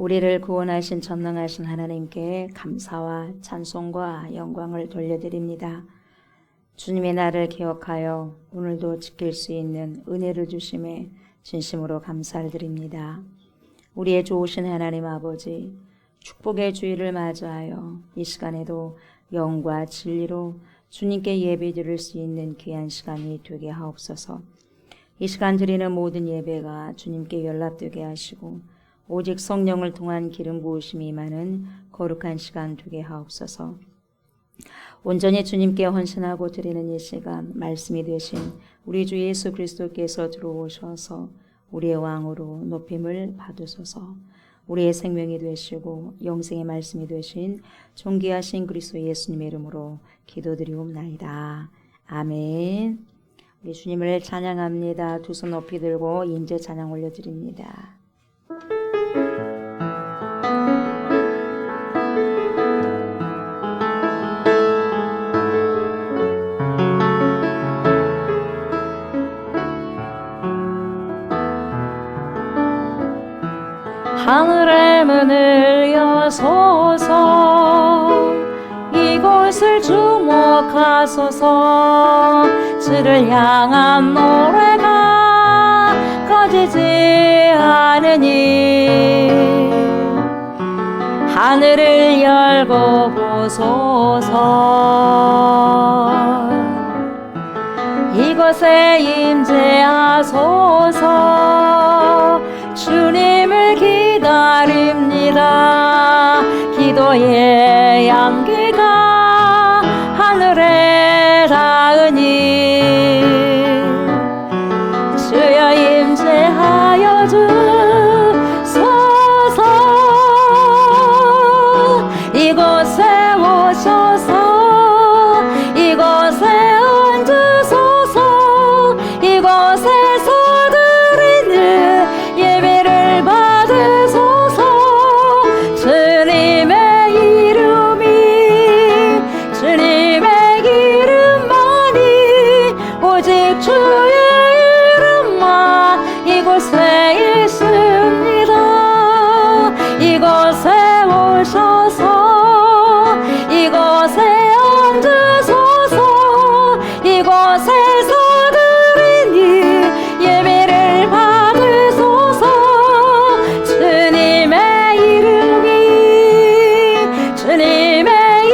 우리를 구원하신 전능하신 하나님께 감사와 찬송과 영광을 돌려드립니다. 주님의 날을 기억하여 오늘도 지킬 수 있는 은혜를 주심에 진심으로 감사를 드립니다. 우리의 좋으신 하나님 아버지, 축복의 주일을 맞이하여 이 시간에도 영과 진리로 주님께 예배드릴 수 있는 귀한 시간이 되게 하옵소서. 이 시간 드리는 모든 예배가 주님께 연락되게 하시고 오직 성령을 통한 기름 부으심이 임하는 거룩한 시간 되게 하옵소서. 온전히 주님께 헌신하고 드리는 이 시간 말씀이 되신 우리 주 예수 그리스도께서 들어오셔서 우리의 왕으로 높임을 받으소서. 우리의 생명이 되시고 영생의 말씀이 되신 존귀하신 그리스도 예수님의 이름으로 기도드리옵나이다. 아멘. 우리 주님을 찬양합니다. 두 손 높이 들고 인제 찬양 올려드립니다. 하늘의 문을 여소서, 이곳을 주목하소서. 주를 향한 노래가 꺼지지 않으니 하늘을 열고 보소서. 이곳에 임재하소서. 주님을 기다립니다. 기도의 향기가 하늘에 닿으니 주여 임재하여 주소서. 이곳에 오셔서 이곳에 앉으소서. 이곳에서 드리는 예배를 받으소서. 주님의 이름만이 오직 주의 이름만 이곳에 있습니다. 이곳에 오셔서 이곳에 앉으소서. 이곳에서 드리니 예배를 받으소서. 주님의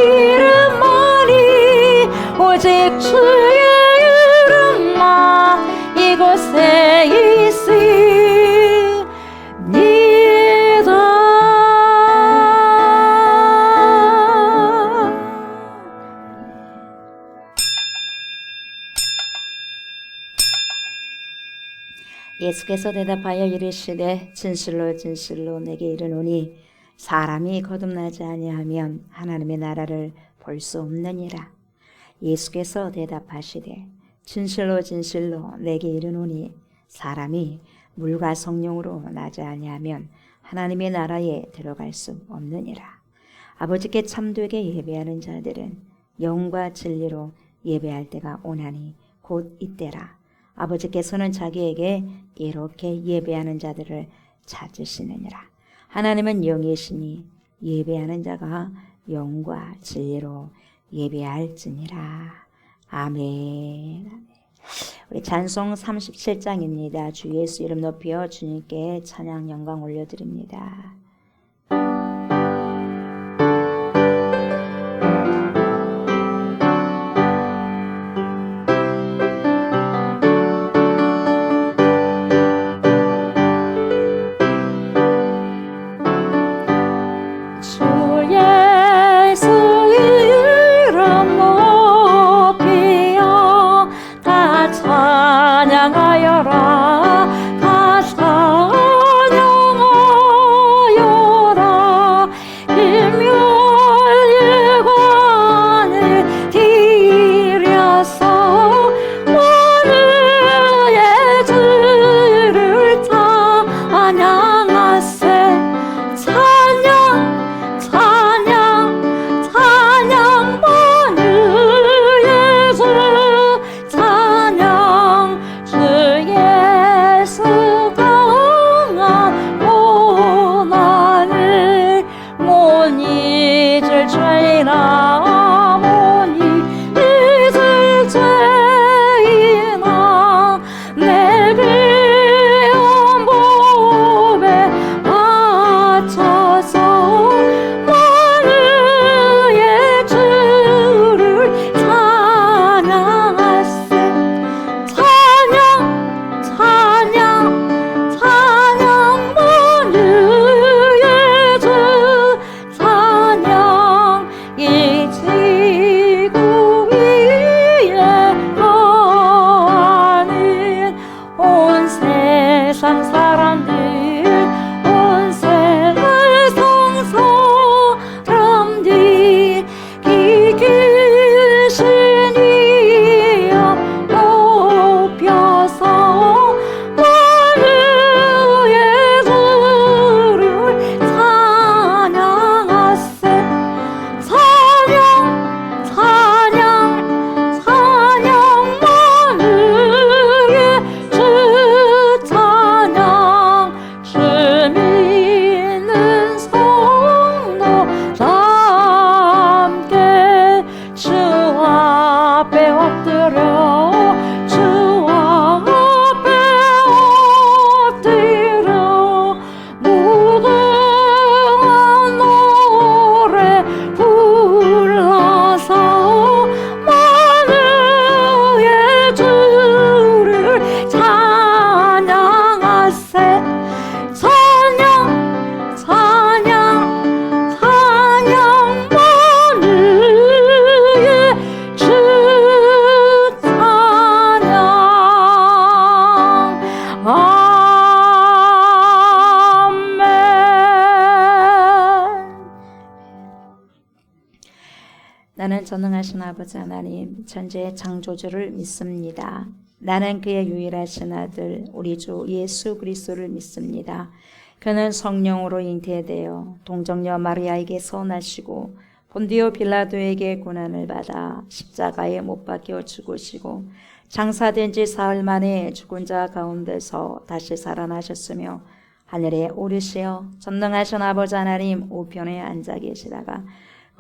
이름만이 오직 주의 이름만 이곳에 있습니다. 예수께서 대답하여 이르시되 진실로 진실로 내게 이르노니 사람이 거듭나지 아니하면 하나님의 나라를 볼 수 없느니라. 예수께서 대답하시되 진실로 진실로 내게 이르노니 사람이 물과 성령으로 나지 아니하면 하나님의 나라에 들어갈 수 없느니라. 아버지께 참되게 예배하는 자들은 영과 진리로 예배할 때가 오나니 곧 이때라. 아버지께서는 자기에게 이렇게 예배하는 자들을 찾으시느니라. 하나님은 영이시니 예배하는 자가 영과 진리로 예배할지니라. 아멘. 우리 찬송 37장입니다. 주 예수 이름 높여 주님께 찬양 영광 올려드립니다. 찬양하여라. 다 찬양하여라. 나는 전능하신 아버지 하나님 천지의 창조주를 믿습니다. 나는 그의 유일하신 아들 우리 주 예수 그리스도를 믿습니다. 그는 성령으로 잉태되어 동정녀 마리아에게서 나시고 본디오 빌라도에게 고난을 받아 십자가에 못 박혀 죽으시고 장사된 지 사흘 만에 죽은 자 가운데서 다시 살아나셨으며 하늘에 오르시어 전능하신 아버지 하나님 우편에 앉아 계시다가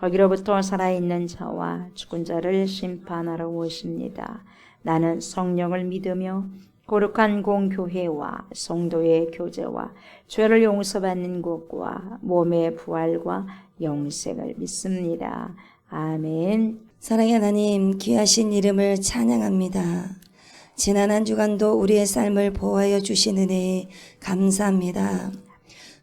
거기로부터 살아있는 자와 죽은 자를 심판하러 오십니다. 나는 성령을 믿으며 거룩한 공교회와 성도의 교제와 죄를 용서받는 것과 몸의 부활과 영생을 믿습니다. 아멘. 사랑의 하나님, 귀하신 이름을 찬양합니다. 지난 한 주간도 우리의 삶을 보호하여 주신 은혜에 감사합니다.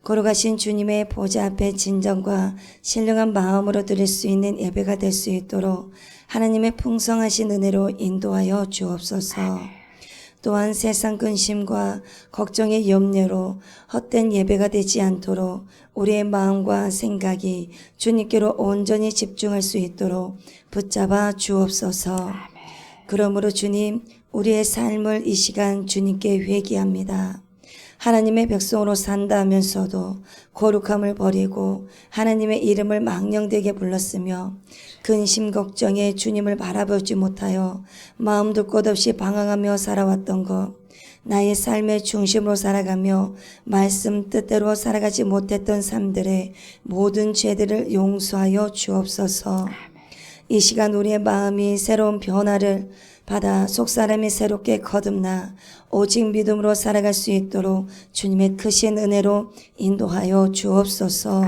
거룩하신 주님의 보좌 앞에 진정과 신령한 마음으로 드릴 수 있는 예배가 될 수 있도록 하나님의 풍성하신 은혜로 인도하여 주옵소서. 또한 세상 근심과 걱정의 염려로 헛된 예배가 되지 않도록 우리의 마음과 생각이 주님께로 온전히 집중할 수 있도록 붙잡아 주옵소서. 그러므로 주님, 우리의 삶을 이 시간 주님께 회개합니다. 하나님의 백성으로 산다 하면서도 거룩함을 버리고 하나님의 이름을 망령되게 불렀으며 근심 걱정에 주님을 바라보지 못하여 마음도 끝없이 방황하며 살아왔던 것, 나의 삶의 중심으로 살아가며 말씀 뜻대로 살아가지 못했던 삶들의 모든 죄들을 용서하여 주옵소서. 이 시간 우리의 마음이 새로운 변화를 받아 속사람이 새롭게 거듭나 오직 믿음으로 살아갈 수 있도록 주님의 크신 은혜로 인도하여 주옵소서.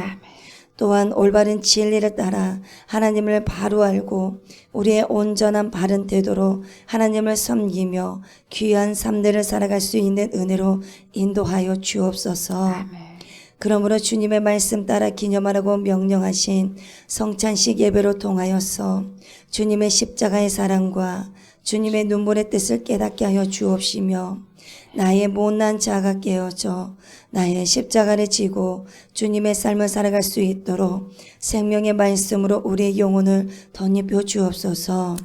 또한 올바른 진리를 따라 하나님을 바로 알고 우리의 온전한 바른 태도로 하나님을 섬기며 귀한 삶들을 살아갈 수 있는 은혜로 인도하여 주옵소서. 그러므로 주님의 말씀 따라 기념하라고 명령하신 성찬식 예배로 통하여서 주님의 십자가의 사랑과 주님의 눈물의 뜻을 깨닫게 하여 주옵시며 나의 못난 자아가 깨어져 나의 십자가를 지고 주님의 삶을 살아갈 수 있도록 생명의 말씀으로 우리의 영혼을 덧입혀 주옵소서.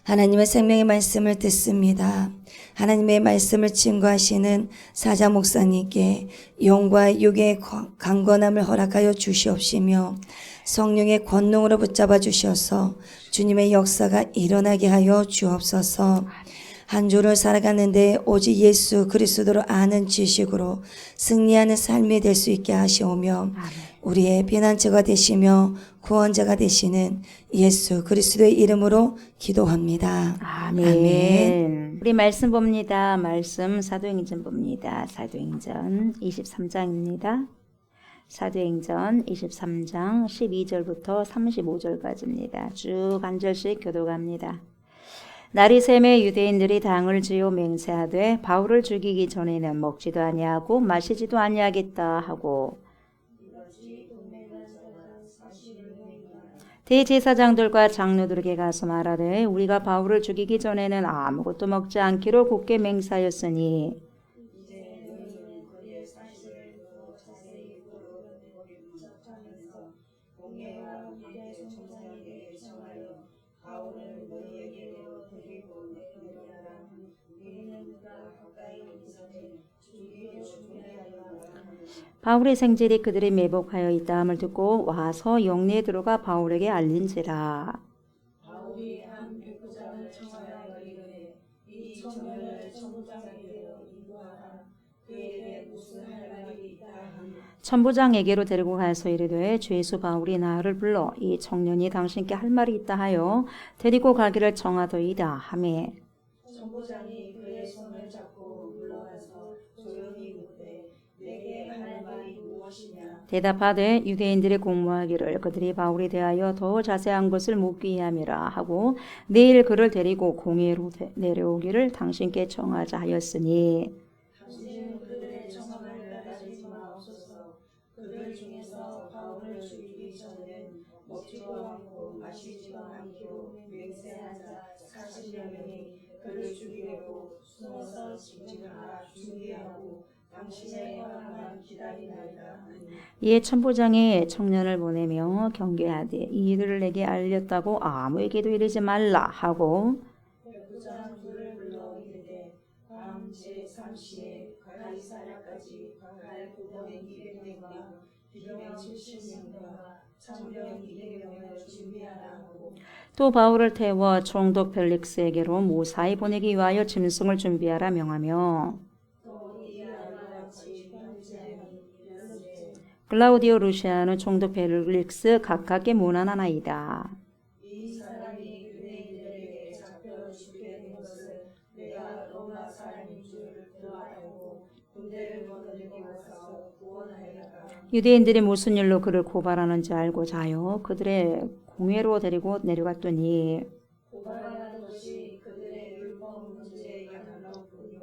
하나님의 생명의 말씀을 듣습니다. 하나님의 말씀을 증거하시는 사자 목사님께 영과 육의 강건함을 허락하여 주시옵시며 성령의 권능으로 붙잡아 주셔서 주님의 역사가 일어나게 하여 주옵소서. 한 주를 살아가는데 오직 예수 그리스도를 아는 지식으로 승리하는 삶이 될 수 있게 하시오며 우리의 피난처가 되시며 구원자가 되시는 예수 그리스도의 이름으로 기도합니다. 아멘. 우리 말씀 봅니다. 말씀 사도행전 봅니다. 사도행전 23장입니다. 사도행전 23장 12절부터 35절까지입니다. 쭉 한 절씩 교독합니다. 날이 새매 유대인들이 당을 지어 맹세하되 바울을 죽이기 전에는 먹지도 아니하고 마시지도 아니하겠다 하고 대제사장들과 장로들에게 가서 말하되 우리가 바울을 죽이기 전에는 아무것도 먹지 않기로 굳게 맹세하였으니 바울의 생질이 그들이 매복하여 있다함을 듣고 와서 영내에 들어가 바울에게 알린지라. 바울이 한 백부장을 청하여 이르되 이 청년을 천부장에게로 인도하라. 그에게 무슨 할 말이 있다 하니 천부장에게로 데리고 가서 이르되 죄수 바울이 나를 불러 이 청년이 당신께 할 말이 있다 하여 데리고 가기를 청하더이다 하매 천부장이 그의 손을 잡고 물러가서 조용히 묻되 내게 할 말이 무엇이냐. 대답하되 유대인들이 공모하기를 그들이 바울에 대하여 더 자세한 것을 묻기 위함이라 하고 내일 그를 데리고 공회로 내려오기를 당신께 청하자 하였으니 당신은 그들의 청함을 따지지 마옵소서. 그들 중에서 바울을 죽이기 전에는 먹지도 않고 마시지도 않기로 맹세한 자 40여 명이 그를 죽이려고 숨어서 징징하라 준비하고 당신의 허락만 기다리나이다. 이에 천부장이 청년을 보내며 경계하되 이 일을 내게 알렸다고 아무에게도 이르지 말라 하고 백부장 둘을 불러 이르되 밤 제3시에 가이사랴까지 갈 구병 200명과 비병 70명과 장병 200명을 준비하라 하고 또 바울을 태워 총독 펠릭스에게로 무사히 보내기 위하여 짐승을 준비하라 명하며 또 이 알과 같이 현재는 연세 클라우디오 루시아는 총독 펠릭스 각각의 문안하나이다. 이 사람이 유대인들에게 잡혀 죽게 된 것을 내가 로마 사람인 줄 알고 군대를 거느리고 와서 구원하였다. 유대인들이 무슨 일로 그를 고발하는지 알고자 하여 그들의 공회로 데리고 내려갔더니 고발하는 것이 그들의 율법 문제에 관한 것뿐이요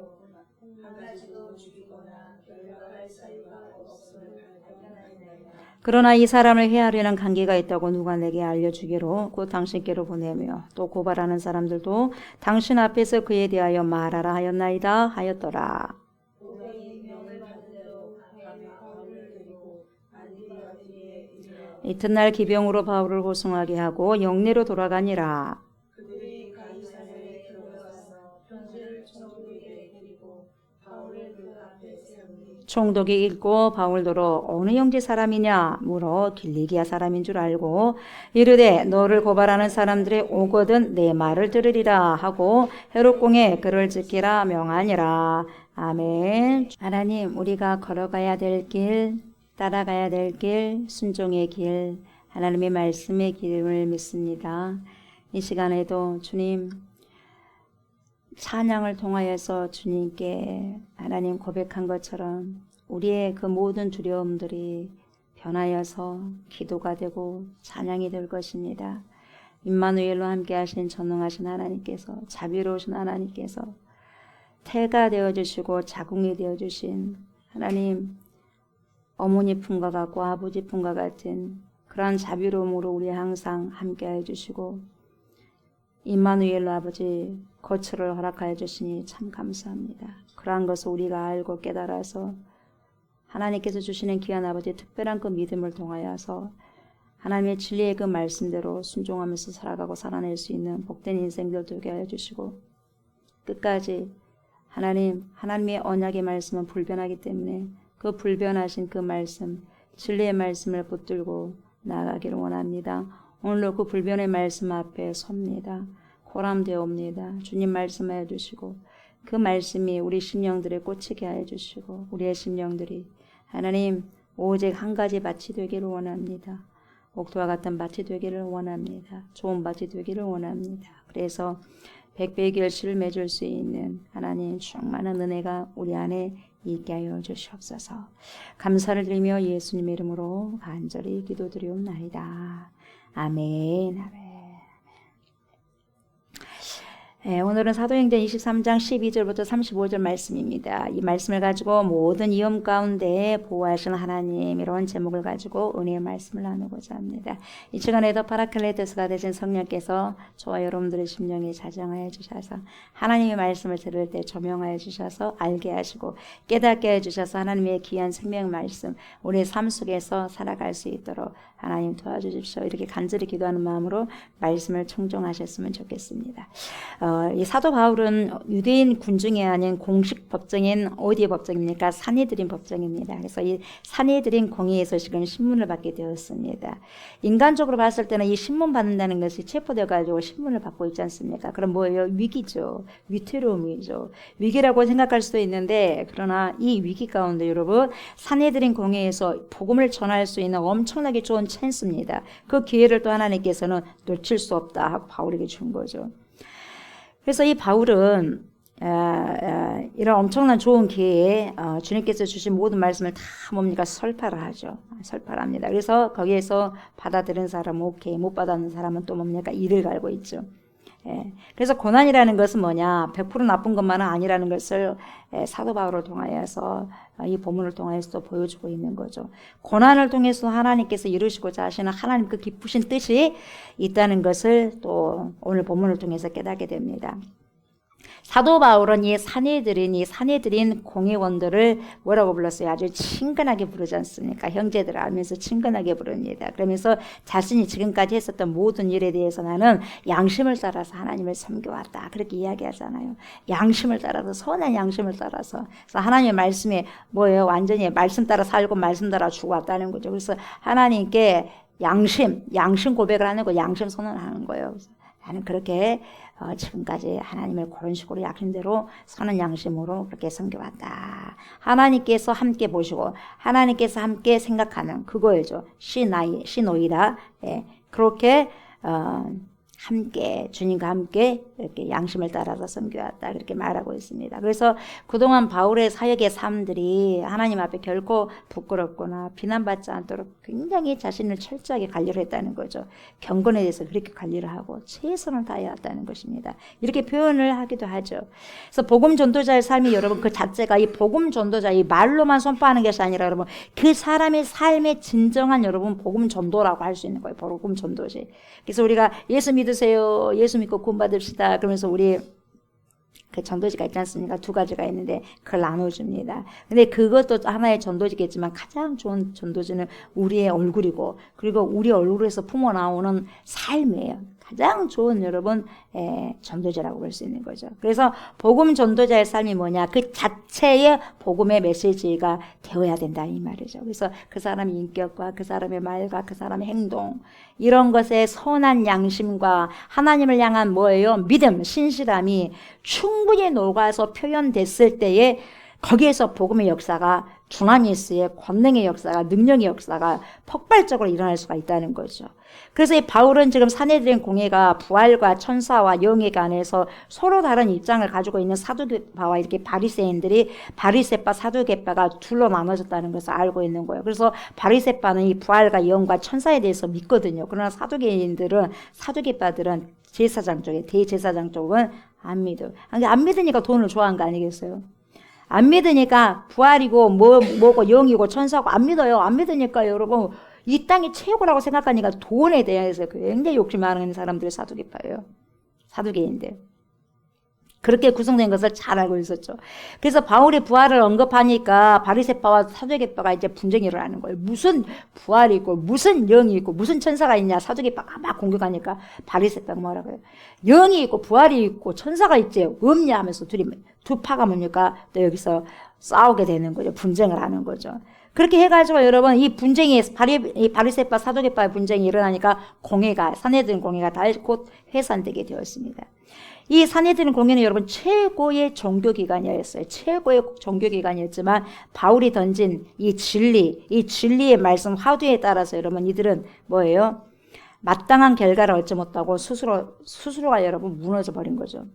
한 가지도 죽이거나 결박할 사유가 없음을 발견하였나이다. 그러나 이 사람을 해하려는 관계가 있다고 누가 내게 알려주기로 곧 당신께로 보내며 또 고발하는 사람들도 당신 앞에서 그에 대하여 말하라 하였나이다 하였더라. 고병이 명을 받은 대로 가며 바울을 데리고 안디바디에 이르러 이튿날 기병으로 바울을 호송하게 하고 영내로 돌아가니라. 그들이 가이사랴에 들어가서 편지를 총독에게 드리고 바울을 그 앞에 세우니 총독이 읽고 바울더러 어느 형제 사람이냐 물어 길리기아 사람인 줄 알고 이르되 너를 고발하는 사람들이 오거든 내 말을 들으리라 하고 헤롯공에 그를 지키라 명하니라. 아멘. 하나님, 우리가 걸어가야 될 길, 따라가야 될 길, 순종의 길, 하나님의 말씀의 길을 믿습니다. 이 시간에도 주님 찬양을 통하여서 주님께 하나님 고백한 것처럼 우리의 그 모든 두려움들이 변하여서 기도가 되고 찬양이 될 것입니다. 임마누엘로 함께 하신 전능하신 하나님께서, 자비로우신 하나님께서 태가 되어주시고 자궁이 되어주신 하나님, 어머니 품과 같고 아버지 품과 같은 그러한 자비로움으로 우리 항상 함께 해주시고 임마누엘로 아버지 거처를 허락하여 주시니 참 감사합니다. 그러한 것을 우리가 알고 깨달아서 하나님께서 주시는 귀한 아버지의 특별한 그 믿음을 통하여서 하나님의 진리의 그 말씀대로 순종하면서 살아가고 살아낼 수 있는 복된 인생들 되게 하여 주시고 끝까지 하나님의 언약의 말씀은 불변하기 때문에 그 불변하신 그 말씀, 진리의 말씀을 붙들고 나아가기를 원합니다. 오늘도 그 불변의 말씀 앞에 섭니다. 고람되옵니다. 주님 말씀하여 주시고 그 말씀이 우리 심령들에 꽂히게 하여 주시고 우리의 심령들이 하나님 오직 한 가지 밭이 되기를 원합니다. 옥토와 같은 밭이 되기를 원합니다. 좋은 밭이 되기를 원합니다. 그래서 백배의 결실을 맺을 수 있는 하나님 충만한 은혜가 우리 안에 있게 하여 주시옵소서. 감사를 드리며 예수님의 이름으로 간절히 기도드리옵나이다. 아멘. 아멘. 네, 오늘은 사도행전 23장 12절부터 35절 말씀입니다. 이 말씀을 가지고 모든 위험 가운데 보호하시는 하나님, 이런 제목을 가지고 은혜의 말씀을 나누고자 합니다. 이 시간에도 파라클레토스가 되신 성령께서 저와 여러분들의 심령에 자정하여 주셔서 하나님의 말씀을 들을 때 조명하여 주셔서 알게 하시고 깨닫게 해주셔서 하나님의 귀한 생명 말씀 우리의 삶 속에서 살아갈 수 있도록 하나님 도와주십시오. 이렇게 간절히 기도하는 마음으로 말씀을 청종하셨으면 좋겠습니다. 이 사도 바울은 유대인 군중이 아닌 공식 법정인 어디의 법정입니까? 산헤드린 법정입니다. 그래서 이 산헤드린 공회에서 지금 신문을 받게 되었습니다. 인간적으로 봤을 때는 이 신문 받는다는 것이 체포되어가지고 신문을 받고 있지 않습니까? 그럼 뭐예요? 위기죠. 위태로움이죠. 위기라고 생각할 수도 있는데 그러나 이 위기 가운데 여러분 산헤드린 공회에서 복음을 전할 수 있는 엄청나게 좋은 찬스입니다. 그 기회를 또 하나님께서는 놓칠 수 없다 하고 바울에게 준 거죠. 그래서 이 바울은 이런 엄청난 좋은 기회에 주님께서 주신 모든 말씀을 다 뭡니까? 설파를 하죠. 설파를 합니다. 그래서 거기에서 받아들인 사람은 오케이, 못 받아들인 사람은 또 뭡니까? 이를 갈고 있죠. 그래서 고난이라는 것은 뭐냐? 100% 나쁜 것만은 아니라는 것을 사도 바울을 통하여서 이 본문을 통해서 또 보여주고 있는 거죠. 고난을 통해서 하나님께서 이루시고자 하시는 하나님 그 기쁘신 뜻이 있다는 것을 또 오늘 본문을 통해서 깨닫게 됩니다. 사도 바울은 이 사내들인 공회원들을 뭐라고 불렀어요? 아주 친근하게 부르지 않습니까? 형제들 하면서 친근하게 부릅니다. 그러면서 자신이 지금까지 했었던 모든 일에 대해서 나는 양심을 따라서 하나님을 섬겨왔다. 그렇게 이야기하잖아요. 양심을 따라서, 선한 양심을 따라서. 그래서 하나님의 말씀에 뭐예요? 완전히 말씀 따라 살고 말씀 따라 죽어왔다는 거죠. 그래서 하나님께 양심 고백을 하는 거, 양심 선언을 하는 거예요. 그래서 나는 그렇게 지금까지 하나님을 그런 식으로 약속대로 선한 양심으로 그렇게 섬겨왔다. 하나님께서 함께 보시고 하나님께서 함께 생각하는 그거죠. 시노이다. 예, 그렇게 함께 주님과 함께 이렇게 양심을 따라서 섬겨왔다 그렇게 말하고 있습니다. 그래서 그동안 바울의 사역의 삶들이 하나님 앞에 결코 부끄럽거나 비난받지 않도록 굉장히 자신을 철저하게 관리를 했다는 거죠. 경건에 대해서 그렇게 관리를 하고 최선을 다해왔다는 것입니다. 이렇게 표현을 하기도 하죠. 그래서 복음 전도자의 삶이 여러분 그 자체가 이 복음 전도자 이 말로만 선포하는 것이 아니라 여러분 그 사람의 삶의 진정한 여러분 복음 전도라고 할 수 있는 거예요. 복음 전도지. 그래서 우리가 예수 믿으세요. 예수 믿고 구원받읍시다. 그러면서 우리 그 전도지가 있지 않습니까? 두 가지가 있는데 그걸 나눠줍니다. 근데 그것도 하나의 전도지겠지만 가장 좋은 전도지는 우리의 얼굴이고 그리고 우리 얼굴에서 품어나오는 삶이에요. 가장 좋은 여러분 전도자라고 볼 수 있는 거죠. 그래서 복음 전도자의 삶이 뭐냐? 그 자체의 복음의 메시지가 되어야 된다 이 말이죠. 그래서 그 사람의 인격과 그 사람의 말과 그 사람의 행동 이런 것에 선한 양심과 하나님을 향한 뭐예요? 믿음, 신실함이 충분히 녹아서 표현됐을 때에 거기에서 복음의 역사가 두나미스의 권능의 역사가 능력의 역사가 폭발적으로 일어날 수가 있다는 거죠. 그래서 이 바울은 지금 사내들인 공회가 부활과 천사와 영에 관해서 서로 다른 입장을 가지고 있는 사두개파와 이렇게 바리새인들이 바리새파 사두개파가 둘로 나눠졌다는 것을 알고 있는 거예요. 그래서 바리새파는 이 부활과 영과 천사에 대해서 믿거든요. 그러나 사두개파들은 제사장 쪽에 대제사장 쪽은 안 믿어요. 안 믿으니까 돈을 좋아한 거 아니겠어요? 안 믿으니까 부활이고 뭐고 영이고 천사고 안 믿어요. 안 믿으니까 여러분 이 땅이 최고라고 생각하니까 돈에 대해서 굉장히 욕심 많은 사람들이 사두개파예요. 사두개인들. 그렇게 구성된 것을 잘 알고 있었죠. 그래서 바울이 부활을 언급하니까 바리새파와 사두개파가 이제 분쟁이 일어나는 거예요. 무슨 부활이 있고 무슨 영이 있고 무슨 천사가 있냐. 사두개파가 막 공격하니까 바리새파가 뭐라고 해요. 영이 있고 부활이 있고 천사가 있지 없냐 하면서 두 파가 뭡니까? 또 여기서 싸우게 되는 거죠. 분쟁을 하는 거죠. 그렇게 해가지고 여러분 이 분쟁이 바리새파 사두개파의 분쟁이 일어나니까 사내들인 공회가 다 곧 해산되게 되었습니다. 이 사내들인 공회는 여러분 최고의 종교기관이었어요. 최고의 종교기관이었지만 바울이 던진 이 진리의 말씀 화두에 따라서 여러분 이들은 뭐예요? 마땅한 결과를 얻지 못하고 스스로가 여러분 무너져 버린 거죠.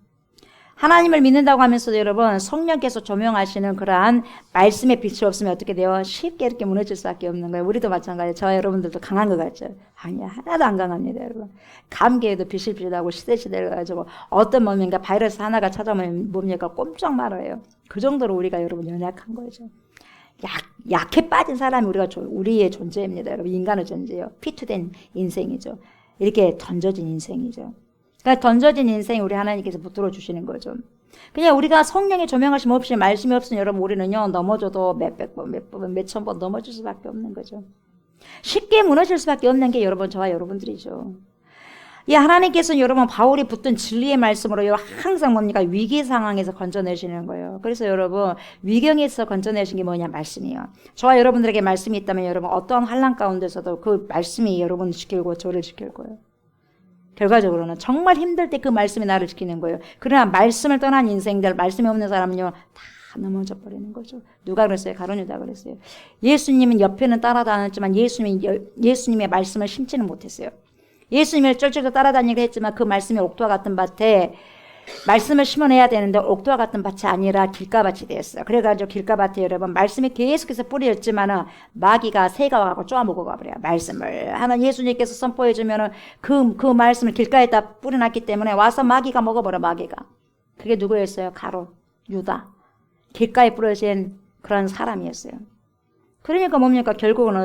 하나님을 믿는다고 하면서도 여러분 성령께서 조명하시는 그러한 말씀의 빛이 없으면 어떻게 돼요? 쉽게 이렇게 무너질 수밖에 없는 거예요. 우리도 마찬가지예요. 저와 여러분들도 강한 것 같죠? 아니야, 하나도 안 강합니다, 여러분. 감기에도 비실비실하고 시들시들 가지고 어떤 몸인가 바이러스 하나가 찾아오면 뭡니까? 꼼짝 말아요. 그 정도로 우리가 여러분 연약한 거죠. 약해 빠진 사람이 우리의 존재입니다, 여러분. 인간의 존재예요. 피투된 인생이죠. 이렇게 던져진 인생이죠. 그러니까 던져진 인생이 우리 하나님께서 붙들어 주시는 거죠. 그냥 우리가 성령의 조명하심 없이 말씀이 없으면 여러분 우리는요 넘어져도 몇백 번, 몇천 번 넘어질 수밖에 없는 거죠. 쉽게 무너질 수밖에 없는 게 여러분 저와 여러분들이죠. 이 하나님께서는 여러분 바울이 붙든 진리의 말씀으로 항상 뭡니까? 위기 상황에서 건져내시는 거예요. 그래서 여러분 위경에서 건져내신 게 뭐냐? 말씀이에요. 저와 여러분들에게 말씀이 있다면 여러분 어떤 환난 가운데서도 그 말씀이 여러분을 지키고 저를 지킬 거예요. 결과적으로는 정말 힘들 때 그 말씀이 나를 지키는 거예요. 그러나 말씀을 떠난 인생들, 말씀이 없는 사람은요 다 넘어져 버리는 거죠. 누가 그랬어요? 가룟 유다가 그랬어요. 예수님은 옆에는 따라다녔지만 예수님의 말씀을 심지는 못했어요. 예수님을 쫄쫄 따라다니기도 했지만 그 말씀이 옥토와 같은 밭에 말씀을 심어내야 되는데 옥토와 같은 밭이 아니라 길가밭이 되었어요. 그래가지고 길가밭에 여러분 말씀이 계속해서 뿌려졌지만은 마귀가 새가 와서 쪼아먹어가 버려요. 말씀을 하나 예수님께서 선포해주면은 그 말씀을 길가에다 뿌려놨기 때문에 와서 마귀가 먹어버려. 마귀가 그게 누구였어요? 가룟 유다. 길가에 뿌려진 그런 사람이었어요. 그러니까 뭡니까? 결국은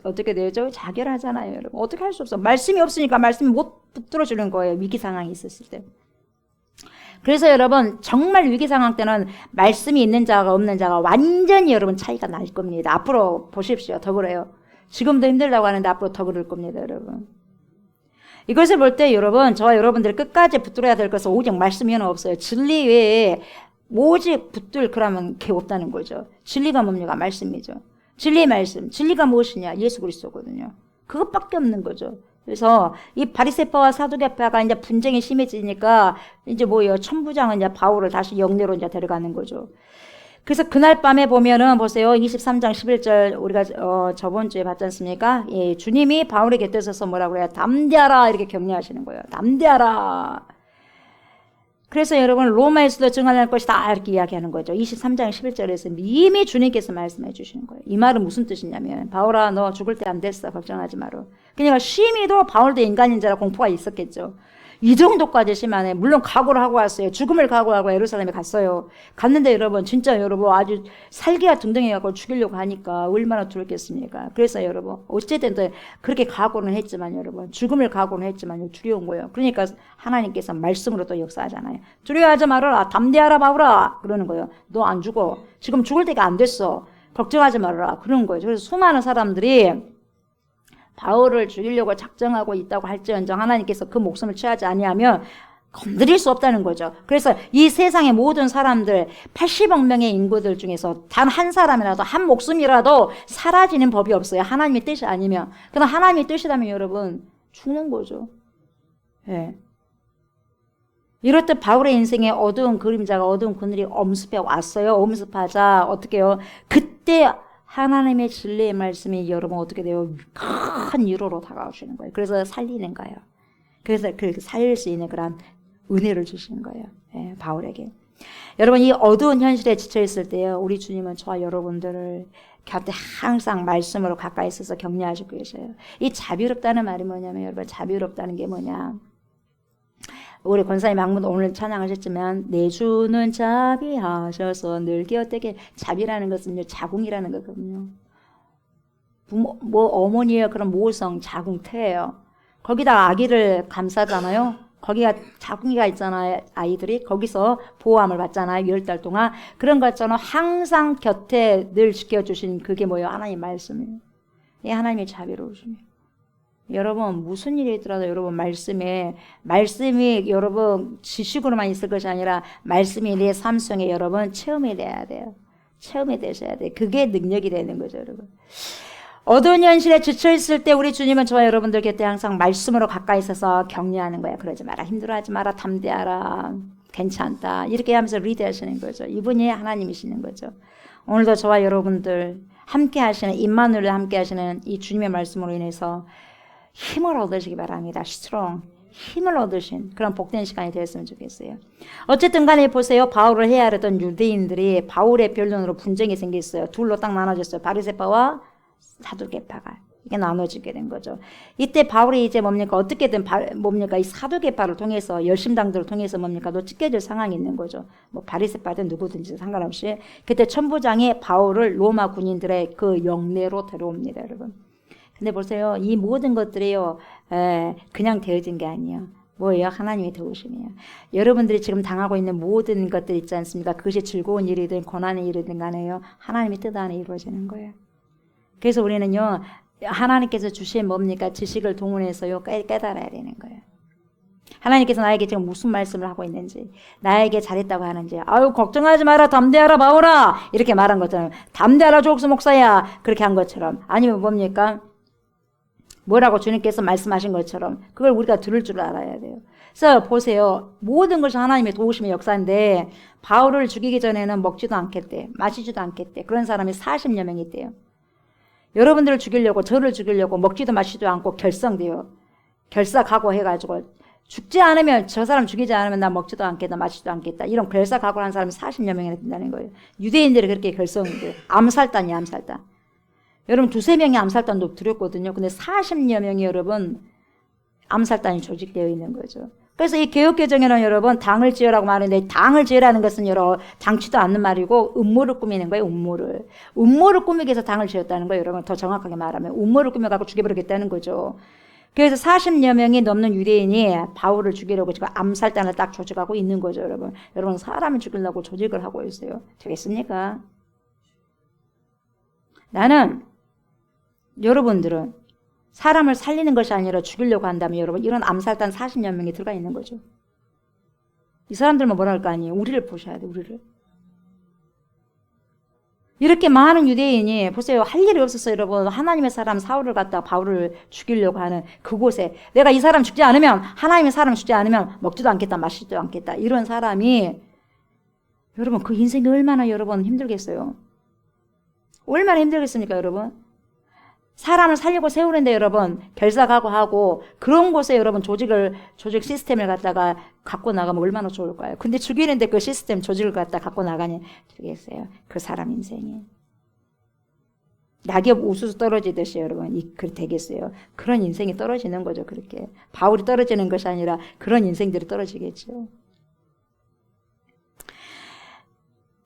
어떻게 되죠? 자결하잖아요, 여러분. 어떻게 할 수 없어. 말씀이 없으니까 말씀이 못 붙들어주는 거예요. 위기 상황이 있었을 때. 그래서 여러분 정말 위기 상황 때는 말씀이 있는 자가 없는 자가 완전히 여러분 차이가 날 겁니다. 앞으로 보십시오. 더 그래요. 지금도 힘들다고 하는데 앞으로 더 그럴 겁니다, 여러분. 이것을 볼 때 여러분, 저와 여러분들이 끝까지 붙들어야 될 것은 오직 말씀 외에는 없어요. 진리 외에 오직 붙들 그러면 게 없다는 거죠. 진리가 뭡니까? 말씀이죠. 진리의 말씀. 진리가 무엇이냐? 예수 그리스도거든요. 그것밖에 없는 거죠. 그래서 이 바리새파와 사두개파가 이제 분쟁이 심해지니까 이제 뭐예요? 천부장은 이제 바울을 다시 영내로 이제 데려가는 거죠. 그래서 그날 밤에 보면은 보세요. 23장 11절 우리가 저번 주에 봤지 않습니까? 예, 주님이 바울의 곁에 서서 뭐라고 그래요? 담대하라 이렇게 격려하시는 거예요. 담대하라. 그래서 여러분 로마에서도 증언할 것이다 이렇게 이야기하는 거죠. 23장 11절에서 이미 주님께서 말씀해 주시는 거예요. 이 말은 무슨 뜻이냐면 바울아 너 죽을 때 안 됐어. 걱정하지 마라. 그러니까 심히도 바울도 인간인 자라 공포가 있었겠죠. 이 정도까지 심하네. 물론 각오를 하고 왔어요. 죽음을 각오하고 예루살렘에 갔어요. 갔는데 여러분 진짜 여러분 아주 살기가 등등해갖고 죽이려고 하니까 얼마나 두렵겠습니까? 그래서 여러분 어쨌든 그렇게 각오는 했지만 여러분 죽음을 각오는 했지만 두려운 거예요. 그러니까 하나님께서 말씀으로 또 역사하잖아요. 두려워하지 말아라. 담대하라 바울아. 그러는 거예요. 너 안 죽어. 지금 죽을 때가 안 됐어. 걱정하지 말아라. 그런 거예요. 그래서 수많은 사람들이 바울을 죽이려고 작정하고 있다고 할지언정 하나님께서 그 목숨을 취하지 아니하면 건드릴 수 없다는 거죠. 그래서 이 세상의 모든 사람들 80억 명의 인구들 중에서 단 한 사람이라도 한 목숨이라도 사라지는 법이 없어요. 하나님의 뜻이 아니면. 그럼 하나님의 뜻이라면 여러분 죽는 거죠. 예. 이럴 때 바울의 인생에 어두운 그림자가 어두운 그늘이 엄습해 왔어요. 엄습하자 어떻게 해요? 그때 하나님의 진리의 말씀이 여러분 어떻게 돼요? 큰 위로로 다가오시는 거예요. 그래서 살리는 거예요. 그래서 그 살릴 수 있는 그런 은혜를 주시는 거예요. 예, 바울에게. 여러분 이 어두운 현실에 지쳐 있을 때요. 우리 주님은 저와 여러분들을 곁에 항상 말씀으로 가까이 있어서 격려하시고 계셔요. 이 자비롭다는 말이 뭐냐면 여러분 자비롭다는 게 뭐냐? 우리 권사님 한번 오늘 찬양하셨지만 내 주는 자비하셔서 늘 곁에 자비라는 것은요 자궁이라는 거거든요. 뭐 어머니의 그런 모성 자궁태예요. 거기다 아기를 감싸잖아요. 거기가 자궁이가 있잖아요. 아이들이 거기서 보호함을 받잖아요. 10달 동안. 그런 것처럼 항상 곁에 늘 지켜주신 그게 뭐예요? 하나님 말씀이에요. 이 하나님의 자비로우심이에요. 여러분 무슨 일이 있더라도 여러분 말씀이 여러분 지식으로만 있을 것이 아니라 말씀이 내 삶 속에 여러분 체험이 돼야 돼요. 체험이 되셔야 돼요. 그게 능력이 되는 거죠, 여러분. 어두운 현실에 지쳐 있을 때 우리 주님은 저와 여러분들 곁에 항상 말씀으로 가까이 있어서 격려하는 거예요. 그러지 마라, 힘들어하지 마라, 담대하라, 괜찮다 이렇게 하면서 리드하시는 거죠. 이분이 하나님이시는 거죠. 오늘도 저와 여러분들 함께 하시는 임마누엘 함께 하시는 이 주님의 말씀으로 인해서 힘을 얻으시기 바랍니다. 스트롱 힘을 얻으신 그런 복된 시간이 되었으면 좋겠어요. 어쨌든 간에 보세요. 바울을 헤아렸던 유대인들이 바울의 변론으로 분쟁이 생겼어요. 둘로 딱 나눠졌어요. 바리새파와 사두개파가 이게 나눠지게 된 거죠. 이때 바울이 이제 뭡니까 어떻게든 뭡니까 이 사두개파를 통해서 열심당들을 통해서 뭡니까 또 찢겨질 상황이 있는 거죠. 뭐 바리새파든 누구든지 상관없이 그때 천부장이 바울을 로마 군인들의 그 영내로 데려옵니다, 여러분. 근데 보세요. 이 모든 것들이요, 그냥 되어진 게 아니에요. 뭐예요? 하나님의 도우심이에요. 여러분들이 지금 당하고 있는 모든 것들 있지 않습니까? 그것이 즐거운 일이든 고난의 일이든 간에요. 하나님의 뜻 안에 이루어지는 거예요. 그래서 우리는요, 하나님께서 주신 뭡니까? 지식을 동원해서요, 깨달아야 되는 거예요. 하나님께서 나에게 지금 무슨 말씀을 하고 있는지, 나에게 잘했다고 하는지, 아유, 걱정하지 마라, 담대하라, 바울아! 이렇게 말한 것처럼, 담대하라, 조옥수 목사야! 그렇게 한 것처럼, 아니면 뭡니까? 뭐라고 주님께서 말씀하신 것처럼 그걸 우리가 들을 줄 알아야 돼요. 그래서 보세요. 모든 것이 하나님의 도우심의 역사인데 바울을 죽이기 전에는 먹지도 않겠대. 마시지도 않겠대. 그런 사람이 40여 명이 있대요. 여러분들을 죽이려고 저를 죽이려고 먹지도 마시지도 않고 결성돼요. 결사 각오해가지고 죽지 않으면 저 사람 죽이지 않으면 나 먹지도 않겠다. 마시지도 않겠다. 이런 결사 각오를 한 사람이 40여 명이나 된다는 거예요. 유대인들이 그렇게 결성돼요. 암살단이야, 암살단. 여러분 2-3명이 암살단도 두렵거든요. 근데 40여 명이 여러분 암살단이 조직되어 있는 거죠. 그래서 이 개혁개정에는 여러분 당을 지으라고 말하는데 당을 지으라는 것은 여러 당치도 않는 말이고 음모를 꾸미는 거예요. 음모를 꾸미기 위해서 당을 지었다는 거예요. 여러분 더 정확하게 말하면 음모를 꾸며갖고 죽여버리겠다는 거죠. 그래서 40여 명이 넘는 유대인이 바울을 죽이려고 지금 암살단을 딱 조직하고 있는 거죠, 여러분. 여러분, 사람을 죽이려고 조직을 하고 있어요. 되겠습니까? 나는 여러분들은 사람을 살리는 것이 아니라 죽이려고 한다면 여러분, 이런 암살단 40여 명이 들어가 있는 거죠. 이 사람들만 뭐라 할 거 아니에요. 우리를 보셔야 돼, 우리를. 이렇게 많은 유대인이 보세요. 할 일이 없었어요, 여러분. 하나님의 사람 사울을 갖다가 바울을 죽이려고 하는 그곳에 내가 이 사람 죽지 않으면, 하나님의 사람 죽지 않으면 먹지도 않겠다, 마시지도 않겠다, 이런 사람이 여러분, 그 인생이 얼마나 여러분 힘들겠어요. 얼마나 힘들겠습니까, 여러분? 사람을 살리고 세우는데 여러분 결사각오하고 그런 곳에 여러분 조직 시스템을 갖다가 갖고 나가면 얼마나 좋을까요? 근데 죽이는데 그 시스템 조직을 갖다 갖고 나가니 되겠어요? 그 사람 인생이 낙엽 우수수 떨어지듯이 여러분 그 되겠어요? 그런 인생이 떨어지는 거죠. 그렇게 바울이 떨어지는 것이 아니라 그런 인생들이 떨어지겠죠.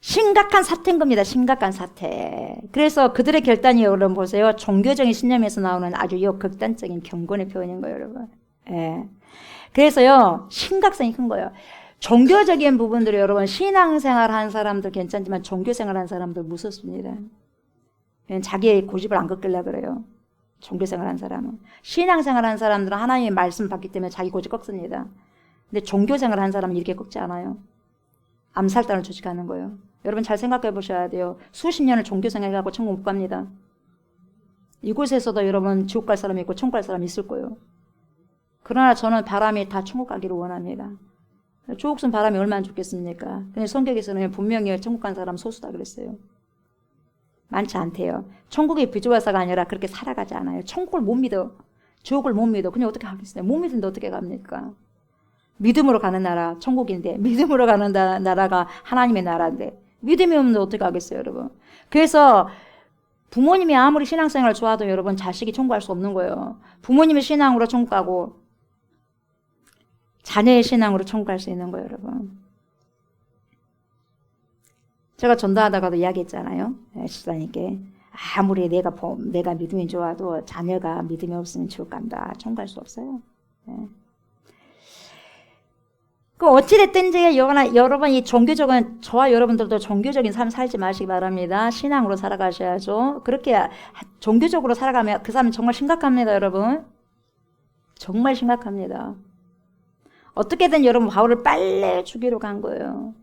심각한 사태인 겁니다. 심각한 사태. 그래서 그들의 결단이 여러분 보세요. 종교적인 신념에서 나오는 아주 극단적인 경건의 표현인 거예요, 여러분. 예. 그래서요, 심각성이 큰 거예요. 종교적인 부분들이 여러분 신앙생활 한 사람들 괜찮지만 종교생활 한 사람들 무섭습니다. 자기의 고집을 안 꺾으려고 그래요. 종교생활 한 사람은. 신앙생활 한 사람들은 하나님의 말씀 받기 때문에 자기 고집 꺾습니다. 근데 종교생활 한 사람은 이렇게 꺾지 않아요. 암살단을 조직하는 거예요. 여러분 잘 생각해 보셔야 돼요. 수십 년을 종교생활하고 천국 못 갑니다. 이곳에서도 여러분 지옥 갈 사람이 있고 천국 갈 사람이 있을 거예요. 그러나 저는 바람이 다 천국 가기를 원합니다. 조옥순 바람이 얼마나 좋겠습니까? 근데 성경에서는 분명히 천국 간 사람 소수다 그랬어요. 많지 않대요. 천국의 비주얼사가 아니라 그렇게 살아가지 않아요. 천국을 못 믿어. 지옥을 못 믿어. 그냥 어떻게 하겠어요? 못 믿는데 어떻게 갑니까? 믿음으로 가는 나라 천국인데, 믿음으로 가는 나라가 하나님의 나라인데 믿음이 없는데 어떻게 하겠어요, 여러분? 그래서 부모님이 아무리 신앙생활을 좋아도 여러분 자식이 천국 갈 수 없는 거예요. 부모님의 신앙으로 천국 가고 자녀의 신앙으로 천국 갈 수 있는 거예요, 여러분. 제가 전도하다가도 이야기했잖아요. 집사님께 아무리 내가 믿음이 좋아도 자녀가 믿음이 없으면 지옥 간다. 천국 갈 수 없어요. 네. 그 어찌됐든지 여러분 이 종교적인 저와 여러분들도 종교적인 삶 살지 마시기 바랍니다. 신앙으로 살아가셔야죠. 그렇게 종교적으로 살아가면 그 사람은 정말 심각합니다, 여러분. 정말 심각합니다. 어떻게든 여러분 바울을 빨래 주기로 간 거예요.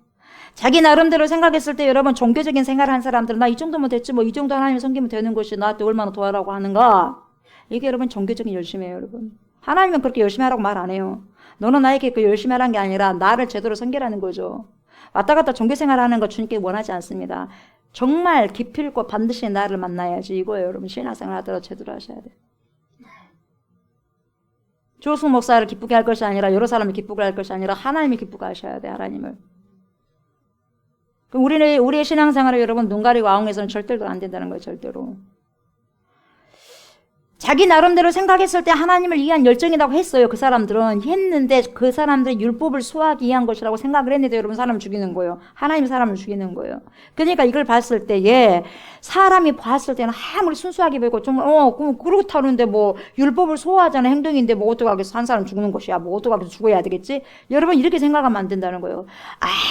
자기 나름대로 생각했을 때 여러분 종교적인 생활을 한 사람들은 나 이 정도면 됐지 뭐 이 정도 하나님을 섬기면 되는 것이 나한테 얼마나 도와라고 하는가. 이게 여러분 종교적인 열심이에요, 여러분. 하나님은 그렇게 열심히 하라고 말 안 해요. 너는 나에게 그 열심히 하라는 게 아니라 나를 제대로 섬기라는 거죠. 왔다 갔다 종교생활 하는 거 주님께 원하지 않습니다. 정말 깊이 있고 반드시 나를 만나야지 이거예요, 여러분. 신앙생활 하더라도 제대로 하셔야 돼요. 조승 목사를 기쁘게 할 것이 아니라 여러 사람을 기쁘게 할 것이 아니라 하나님이 기쁘게 하셔야 돼요, 하나님을. 우리의 신앙생활을 여러분 눈 가리고 아웅해서는 절대로 안 된다는 거예요, 절대로. 자기 나름대로 생각했을 때 하나님을 위한 열정이라고 했어요. 그 사람들은 했는데 그 사람들이 율법을 수호하기 위한 것이라고 생각을 했는데 여러분 사람을 죽이는 거예요. 하나님이 사람을 죽이는 거예요. 그러니까 이걸 봤을 때에 사람이 봤을 때는 아무리 순수하게 보이고 좀 그렇다는데 뭐 율법을 수호하자는 행동인데 뭐 어떡하겠어. 한 사람 죽는 것이야. 뭐 어떡하겠어. 죽어야 되겠지. 여러분 이렇게 생각하면 안 된다는 거예요.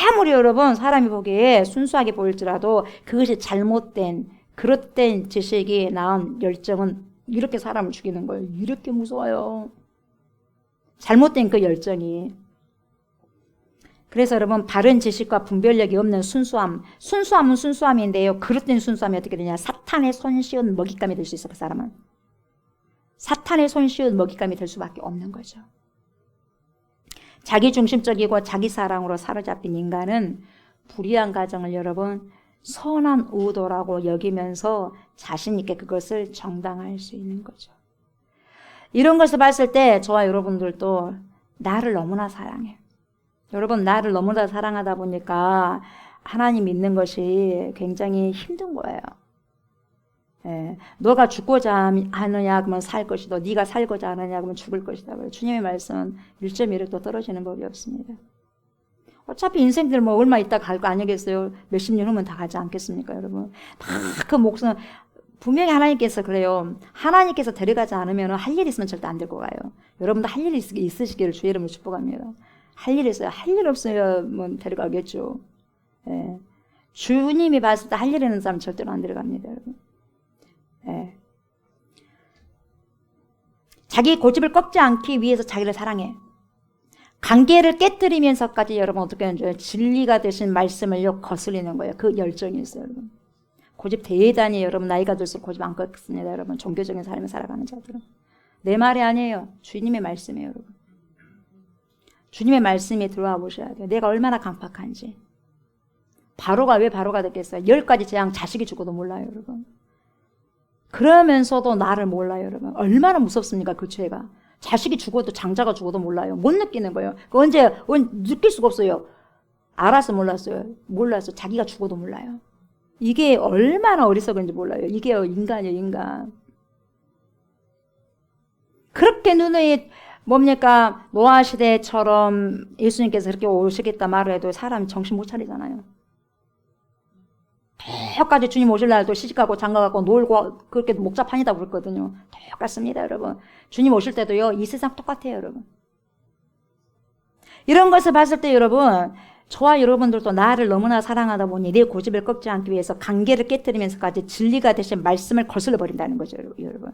아무리 여러분 사람이 보기에 순수하게 보일지라도 그것이 잘못된 그릇된 지식이 낳은 열정은 이렇게 사람을 죽이는 거예요. 이렇게 무서워요. 잘못된 그 열정이. 그래서 여러분 바른 지식과 분별력이 없는 순수함. 순수함은 순수함인데요. 그릇된 순수함이 어떻게 되냐. 사탄의 손쉬운 먹잇감이 될 수 있어. 그 사람은. 사탄의 손쉬운 먹잇감이 될 수밖에 없는 거죠. 자기중심적이고 자기사랑으로 사로잡힌 인간은 불의한 가정을 여러분 선한 의도라고 여기면서 자신 있게 그것을 정당화할 수 있는 거죠. 이런 것을 봤을 때 저와 여러분들도 나를 너무나 사랑해요. 여러분 나를 너무나 사랑하다 보니까 하나님 믿는 것이 굉장히 힘든 거예요. 예, 너가 죽고자 하느냐 그러면 살 것이다. 네가 살고자 하느냐 그러면 죽을 것이다. 주님의 말씀은 1.1도 떨어지는 법이 없습니다. 어차피 인생들 뭐 얼마 있다 갈 거 아니겠어요? 몇십 년 후면 다 가지 않겠습니까, 여러분? 다 그 목숨 분명히 하나님께서 그래요. 하나님께서 데려가지 않으면 할 일 있으면 절대 안 데리고 가요. 여러분도 할 일이 있으시기를 주의 이름으로 축복합니다. 할 일 있어요. 할 일 없으면 데려가겠죠. 예. 주님이 봤을 때 할 일 있는 사람 절대로 안 데려갑니다, 여러분. 예. 자기 고집을 꺾지 않기 위해서 자기를 사랑해. 관계를 깨뜨리면서까지 여러분 어떻게 하는지 진리가 되신 말씀을 거스리는 거예요. 그 열정이 있어요, 여러분. 고집 대단히 여러분 나이가 들수록 고집 안 꺾습니다, 여러분. 종교적인 삶을 살아가는 자들은. 내 말이 아니에요. 주님의 말씀이에요, 여러분. 주님의 말씀에 들어와 보셔야 돼요. 내가 얼마나 강팍한지. 바로가 왜 바로가 됐겠어요? 10가지 재앙 자식이 죽어도 몰라요, 여러분. 그러면서도 나를 몰라요, 여러분. 얼마나 무섭습니까, 그 죄가. 자식이 죽어도 장자가 죽어도 몰라요. 못 느끼는 거예요. 언제 느낄 수가 없어요. 알아서 몰랐어요. 몰랐어. 자기가 죽어도 몰라요. 이게 얼마나 어리석은지 몰라요. 이게 인간이에요, 인간. 그렇게 눈에 뭡니까? 노아 시대처럼 예수님께서 그렇게 오시겠다 말을 해도 사람이 정신 못 차리잖아요. 똑같이 주님 오실 날도 시집가고 장가가고 놀고 그렇게 목자판이다 그랬거든요. 똑같습니다, 여러분. 주님 오실 때도요, 이 세상 똑같아요, 여러분. 이런 것을 봤을 때 여러분, 저와 여러분들도 나를 너무나 사랑하다 보니 내 고집을 꺾지 않기 위해서 관계를 깨뜨리면서까지 진리가 되신 말씀을 거슬러 버린다는 거죠, 여러분.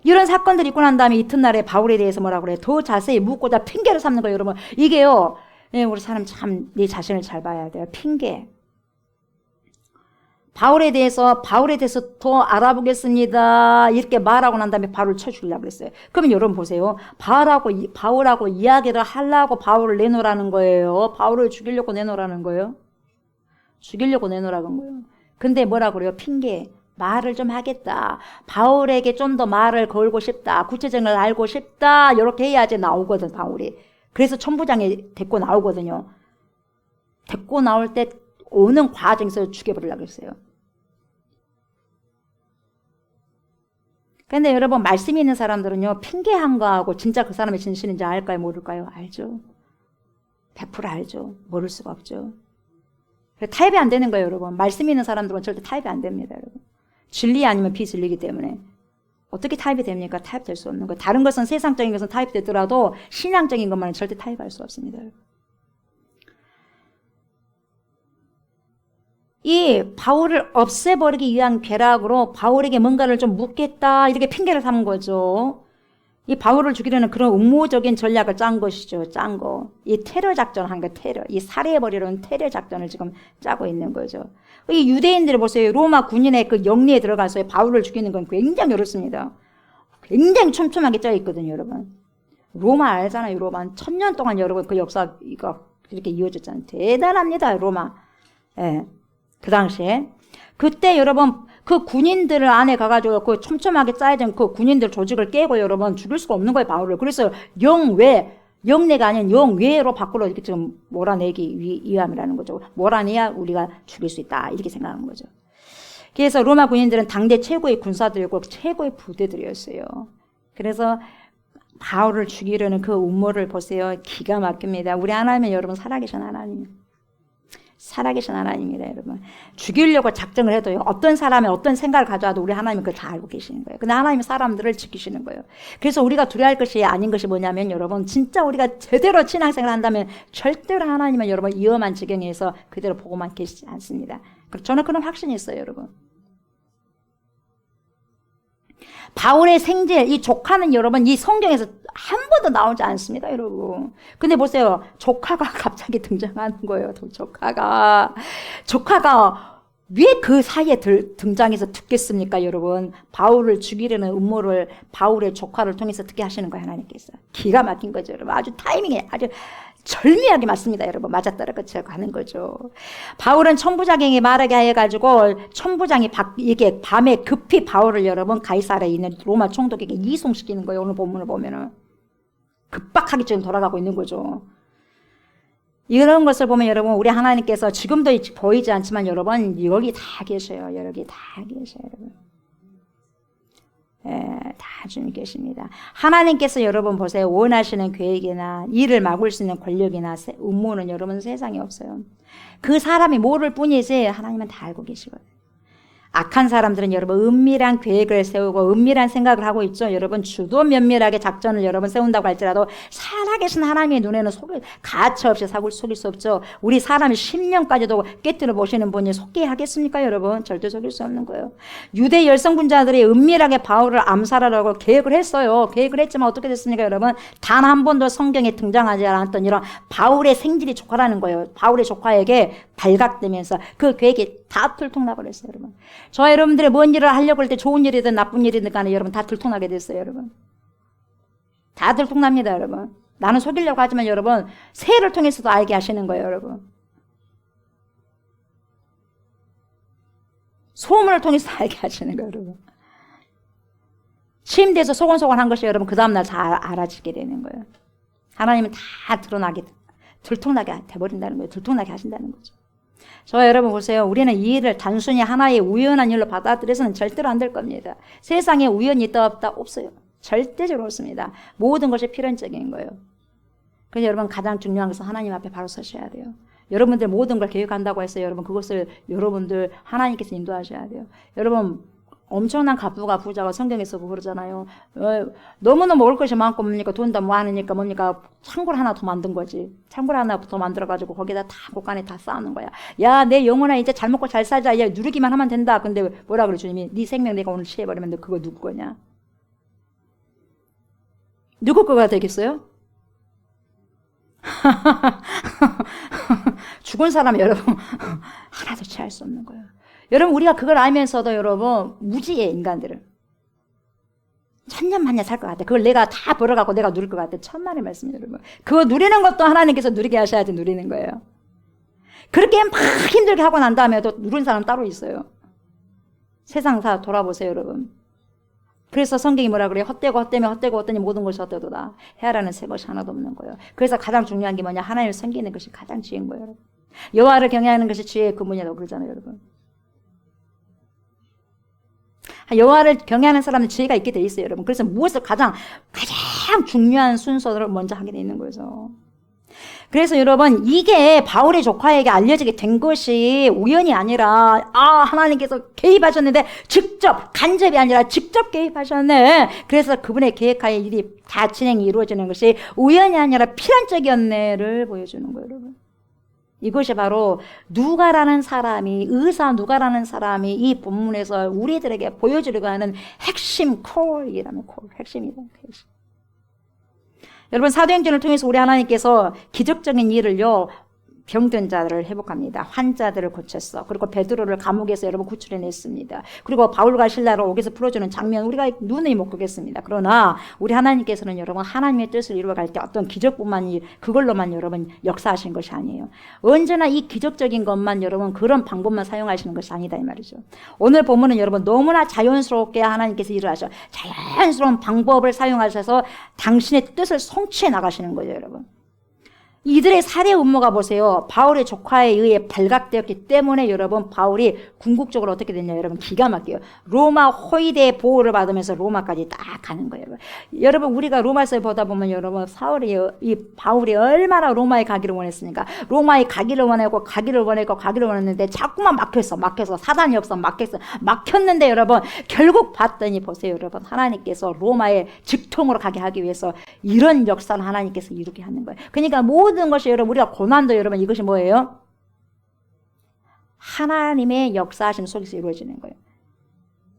이런 사건들이 있고 난 다음에 이튿날에 바울에 대해서 뭐라고 그래요? 더 자세히 묻고자 핑계를 삼는 거예요, 여러분. 이게요, 우리 사람 참 내 자신을 잘 봐야 돼요. 핑계. 바울에 대해서 더 알아보겠습니다. 이렇게 말하고 난 다음에 바울을 쳐주려고 그랬어요. 그러면 여러분 보세요. 바울하고 이야기를 하려고 바울을 내놓으라는 거예요. 바울을 죽이려고 내놓으라는 거예요. 죽이려고 내놓으라는 거예요. 근데 뭐라고 그래요? 핑계. 말을 좀 하겠다. 바울에게 좀 더 말을 걸고 싶다. 구체적을 알고 싶다. 이렇게 해야지 나오거든, 바울이. 그래서 천부장이 데리고 나오거든요. 데리고 나올 때 오는 과정에서 죽여버리려고 했어요. 근데 여러분, 말씀 있는 사람들은요, 핑계한 거하고 진짜 그 사람의 진실인지 알까요? 모를까요? 알죠. 100% 알죠. 모를 수가 없죠. 타협이 안 되는 거예요, 여러분. 말씀 있는 사람들은 절대 타협이 안 됩니다, 여러분. 진리 아니면 비진리이기 때문에. 어떻게 타협이 됩니까? 타협될 수 없는 거예요. 다른 것은 세상적인 것은 타협되더라도 신앙적인 것만은 절대 타협할 수 없습니다, 여러분. 이 바울을 없애버리기 위한 계략으로 바울에게 뭔가를 좀 묻겠다 이렇게 핑계를 삼은 거죠. 이 바울을 죽이려는 그런 음모적인 전략을 짠 것이죠. 짠 거. 이 테러 작전을 한 거, 테러. 이 살해해버리려는 테러 작전을 지금 짜고 있는 거죠. 이 유대인들을 보세요. 로마 군인의 그 영리에 들어가서 바울을 죽이는 건 굉장히 어렵습니다. 굉장히 촘촘하게 짜 있거든요, 여러분. 로마 알잖아요, 로마. 1000년 동안 여러분 그 역사가 이렇게 이어졌잖아요. 대단합니다, 로마. 예. 그 당시에. 그때 여러분, 그 군인들 안에 가가지고 그 촘촘하게 짜여진 그 군인들 조직을 깨고 여러분 죽일 수가 없는 거예요, 바울을. 그래서 영내가 아닌 영외로 밖으로 이렇게 지금 몰아내기 위함이라는 거죠. 몰아내야 우리가 죽일 수 있다. 이렇게 생각하는 거죠. 그래서 로마 군인들은 당대 최고의 군사들이고 최고의 부대들이었어요. 그래서 바울을 죽이려는 그 음모를 보세요. 기가 막힙니다. 우리 하나님은 여러분 살아계신 하나님. 살아계신 하나님입니다, 여러분. 죽이려고 작정을 해도요, 어떤 사람이 어떤 생각을 가져와도 우리 하나님은 그걸 다 알고 계시는 거예요. 근데 하나님은 사람들을 지키시는 거예요. 그래서 우리가 두려워할 것이 아닌 것이 뭐냐면, 여러분, 진짜 우리가 제대로 신앙생활을 한다면 절대로 하나님은 여러분 위험한 지경에서 그대로 보고만 계시지 않습니다. 저는 그런 확신이 있어요, 여러분. 바울의 생질, 이 조카는 여러분, 이 성경에서 한 번도 나오지 않습니다, 여러분. 근데 보세요. 조카가 갑자기 등장하는 거예요, 조카가 왜 그 사이에 등장해서 듣겠습니까, 여러분? 바울을 죽이려는 음모를 바울의 조카를 통해서 듣게 하시는 거예요, 하나님께서. 기가 막힌 거죠, 여러분. 아주 타이밍이 아주 절묘하게 맞습니다, 여러분. 맞아떨어져 가는 거죠. 바울은 천부장에게 말하게 해가지고 천부장이 이게 밤에 급히 바울을 여러분 가이사랴에 있는 로마 총독에게 이송시키는 거예요. 오늘 본문을 보면은 급박하게 지금 돌아가고 있는 거죠. 이런 것을 보면 여러분 우리 하나님께서 지금도 보이지 않지만 여러분 여기 다 계셔요. 여기 다 계셔요, 여러분. 예, 다 주님 계십니다. 하나님께서 여러분 보세요. 원하시는 계획이나 일을 막을 수 있는 권력이나 음모는 여러분 세상에 없어요. 그 사람이 모를 뿐이지 하나님은 다 알고 계시거든요. 악한 사람들은 여러분 은밀한 계획을 세우고 은밀한 생각을 하고 있죠. 여러분 주도 면밀하게 작전을 여러분 세운다고 할지라도 살아계신 하나님의 눈에는 가차없이 속일 수 없죠. 우리 사람이 10년까지도 깨뜨려 보시는 분이 속게 하겠습니까 여러분? 절대 속일 수 없는 거예요. 유대 열성군자들이 은밀하게 바울을 암살하려고 계획을 했어요. 계획을 했지만 어떻게 됐습니까 여러분? 단 한 번도 성경에 등장하지 않았던 이런 바울의 생질이 조카라는 거예요. 바울의 조카에게 발각되면서 그 계획이 다 들통나버렸어요 여러분. 저 여러분들이 뭔 일을 하려고 할 때 좋은 일이든 나쁜 일이든 간에 여러분 다 들통나게 됐어요 여러분. 다 들통납니다 여러분. 나는 속이려고 하지만 여러분 새해를 통해서도 알게 하시는 거예요 여러분. 소문을 통해서 알게 하시는 거예요 여러분. 침대에서 소곤소곤한 것이 여러분 그 다음날 다 알아지게 되는 거예요. 하나님은 다 들통나게 돼버린다는 거예요. 들통나게 하신다는 거죠. 저 여러분 보세요. 우리는 이 일을 단순히 하나의 우연한 일로 받아들여서는 절대로 안 될 겁니다. 세상에 우연이 있다 없다 없어요. 절대적으로 없습니다. 모든 것이 필연적인 거예요. 그래서 여러분 가장 중요한 것은 하나님 앞에 바로 서셔야 돼요. 여러분들 모든 걸 계획한다고 해서 여러분 그것을 여러분들 하나님께서 인도하셔야 돼요. 여러분 엄청난 갑부가 부자가 성경에서 그러잖아요. 너무너무 먹을 것이 많고 뭡니까 돈도 많으니까 뭡니까 창고를 하나 더 만든 거지. 창고를 하나 더 만들어가지고 거기다 다 곳간에 다 쌓는 거야. 야 내 영혼아 이제 잘 먹고 잘 살자. 야 누르기만 하면 된다. 근데 뭐라 그래 주님이 네 생명 내가 오늘 취해버리면 너 그거 누구 거냐? 누구 거가 되겠어요? 죽은 사람 여러분 하나도 취할 수 없는 거예요. 여러분 우리가 그걸 알면서도 여러분 무지해 인간들은. 천년만년 살 것 같아. 그걸 내가 다 벌어갖고 내가 누릴 것 같아. 천만의 말씀 여러분. 그거 누리는 것도 하나님께서 누리게 하셔야지 누리는 거예요. 그렇게 막 힘들게 하고 난 다음에 또 누른 사람 따로 있어요. 세상 다 돌아보세요 여러분. 그래서 성경이 뭐라 그래요? 헛되니 모든 것이 헛되도다. 헤아라는 새 것이 하나도 없는 거예요. 그래서 가장 중요한 게 뭐냐? 하나님을 섬기는 것이 가장 지혜인 거예요 여러분. 여호와를 경외하는 것이 지혜의 근본이라고 그러잖아요 여러분. 여호와를 경외하는 사람은 지혜가 있게 돼 있어요 여러분. 그래서 무엇을 가장 중요한 순서를 먼저 하게 돼 있는 거죠. 그래서 여러분 이게 바울의 조카에게 알려지게 된 것이 우연이 아니라 하나님께서 개입하셨는데 직접 간접이 아니라 직접 개입하셨네. 그래서 그분의 계획하에 일이 다 진행이 이루어지는 것이 우연이 아니라 필연적이었네를 보여주는 거예요 여러분. 이것이 바로 의사 누가라는 사람이 이 본문에서 우리들에게 보여주려고 하는 핵심 콜이라면 핵심이다. 핵심. 여러분 사도행전을 통해서 우리 하나님께서 기적적인 일을요 병든 자들을 회복합니다. 환자들을 고쳤어. 그리고 베드로를 감옥에서 여러분 구출해냈습니다. 그리고 바울과 실라를 옥에서 풀어주는 장면 우리가 눈이 못 보겠습니다. 그러나 우리 하나님께서는 여러분 하나님의 뜻을 이루어갈 때 어떤 기적뿐만 그걸로만 여러분 역사하신 것이 아니에요. 언제나 이 기적적인 것만 여러분 그런 방법만 사용하시는 것이 아니다 이 말이죠. 오늘 본문은 여러분 너무나 자연스럽게 하나님께서 일을 하셔. 자연스러운 방법을 사용하셔서 당신의 뜻을 성취해 나가시는 거예요 여러분. 이들의 살해 음모가 보세요. 바울의 조카에 의해 발각되었기 때문에 여러분 바울이 궁극적으로 어떻게 됐냐 여러분 기가 막혀요. 로마 호위대의 보호를 받으면서 로마까지 딱 가는 거예요. 여러분 우리가 로마서에 보다 보면 여러분 바울이 얼마나 로마에 가기를 원했으니까 로마에 가기를 원했는데 자꾸만 막혀서 사단이 없어 막혔는데 여러분 결국 봤더니 보세요 여러분 하나님께서 로마에 직통으로 가게 하기 위해서 이런 역사를 하나님께서 이루게 하는 거예요. 그러니까 모든 것이 여러분 우리가 고난도 여러분 이것이 뭐예요? 하나님의 역사하심 속에서 이루어지는 거예요.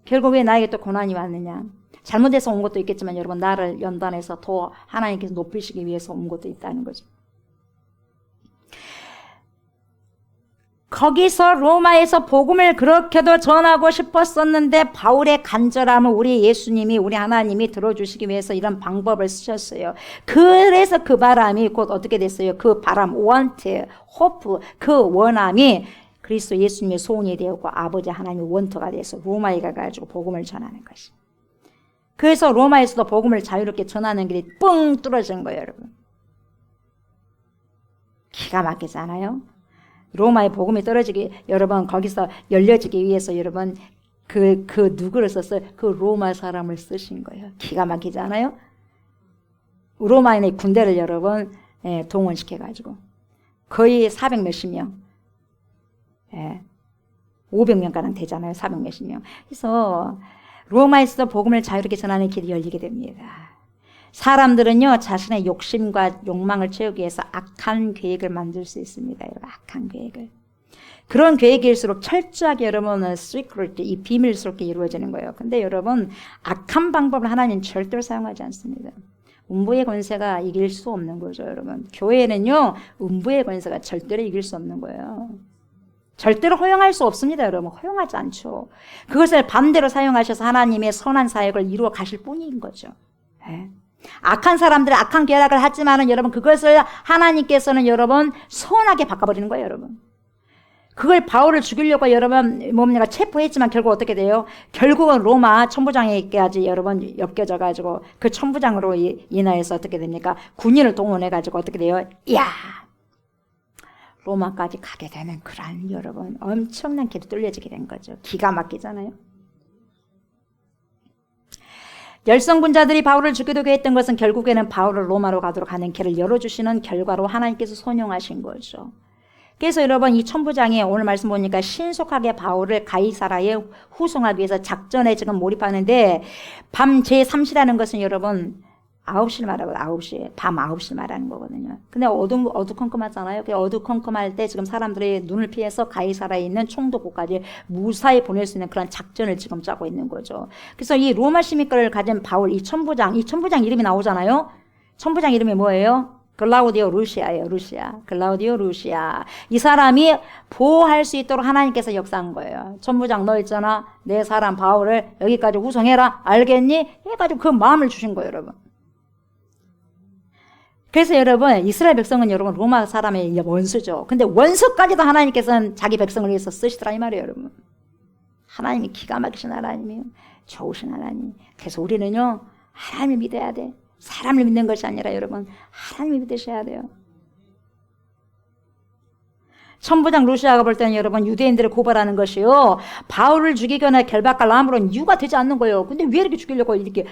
결국 왜 나에게 또 고난이 왔느냐? 잘못해서 온 것도 있겠지만 여러분 나를 연단해서 더 하나님께서 높이시기 위해서 온 것도 있다는 거죠. 거기서 로마에서 복음을 그렇게도 전하고 싶었었는데 바울의 간절함을 우리 예수님이 우리 하나님이 들어주시기 위해서 이런 방법을 쓰셨어요. 그래서 그 바람이 곧 어떻게 됐어요? 그 바람, want, hope, 그 원함이 그리스도 예수님의 소원이 되었고 아버지 하나님의 원터가 돼서 로마에 가가지고 복음을 전하는 것이. 그래서 로마에서도 복음을 자유롭게 전하는 길이 뻥 뚫어진 거예요 여러분. 기가 막히지 않아요? 로마의 복음이 여러분 거기서 열려지기 위해서 여러분 그 누구를 썼어요? 그 로마 사람을 쓰신 거예요. 기가 막히지 않아요? 로마인의 군대를 여러분 동원시켜가지고 거의 400 몇십 명 500명가량 되잖아요. 400 몇십 명. 그래서 로마에서 복음을 자유롭게 전하는 길이 열리게 됩니다. 사람들은요, 자신의 욕심과 욕망을 채우기 위해서 악한 계획을 만들 수 있습니다. 여러분, 악한 계획을. 그런 계획일수록 철저하게 여러분은 secret, 이 비밀스럽게 이루어지는 거예요. 근데 여러분, 악한 방법을 하나님 절대로 사용하지 않습니다. 음부의 권세가 이길 수 없는 거죠, 여러분. 교회는요, 음부의 권세가 절대로 이길 수 없는 거예요. 절대로 허용할 수 없습니다, 여러분. 허용하지 않죠. 그것을 반대로 사용하셔서 하나님의 선한 사역을 이루어 가실 뿐인 거죠. 네. 악한 사람들은 악한 계략을 하지만은 여러분, 그것을 하나님께서는 여러분 선하게 바꿔버리는 거예요, 여러분. 그걸 바울을 죽이려고 여러분 뭡니까 체포했지만 결국 어떻게 돼요? 결국은 로마 천부장에게까지 여러분 엮여져가지고 그 천부장으로 인하여서 어떻게 됩니까? 군인을 동원해가지고 어떻게 돼요? 이야, 로마까지 가게 되는 그런 여러분 엄청난 길이 뚫려지게 된 거죠. 기가 막히잖아요. 열성군자들이 바울을 죽이려고 했던 것은 결국에는 바울을 로마로 가도록 하는 길을 열어주시는 결과로 하나님께서 선용하신 거죠. 그래서 여러분 이 천부장이 오늘 말씀 보니까 신속하게 바울을 가이사라에 후송하기 위해서 작전에 지금 몰입하는데 밤 제3시라는 것은 여러분 9시를 말하고 9시, 밤 9시를 말하는 거거든요. 근데 어두컴컴하잖아요. 그 어두컴컴할 때 지금 사람들이 눈을 피해서 가이사라에 있는 총독국까지 무사히 보낼 수 있는 그런 작전을 지금 짜고 있는 거죠. 그래서 이 로마 시민권을 가진 바울, 이 천부장 이름이 나오잖아요. 천부장 이름이 뭐예요? 글라우디오 루시아예요. 글라우디오 루시아. 이 사람이 보호할 수 있도록 하나님께서 역사한 거예요. 천부장 너 있잖아. 내 사람 바울을 여기까지 후송해라. 알겠니? 해가지고 그 마음을 주신 거예요, 여러분. 그래서 여러분 이스라엘 백성은 여러분 로마 사람의 원수죠. 근데 원수까지도 하나님께서는 자기 백성을 위해서 쓰시더라 이 말이에요, 여러분. 하나님이 기가 막히신 하나님이에요. 좋으신 하나님. 그래서 우리는요 하나님을 믿어야 돼. 사람을 믿는 것이 아니라 여러분 하나님을 믿으셔야 돼요. 천부장 루시아가 볼 때는 여러분 유대인들을 고발하는 것이요 바울을 죽이거나 결박할 아무런 이유가 되지 않는 거예요. 근데 왜 이렇게 죽이려고 이렇게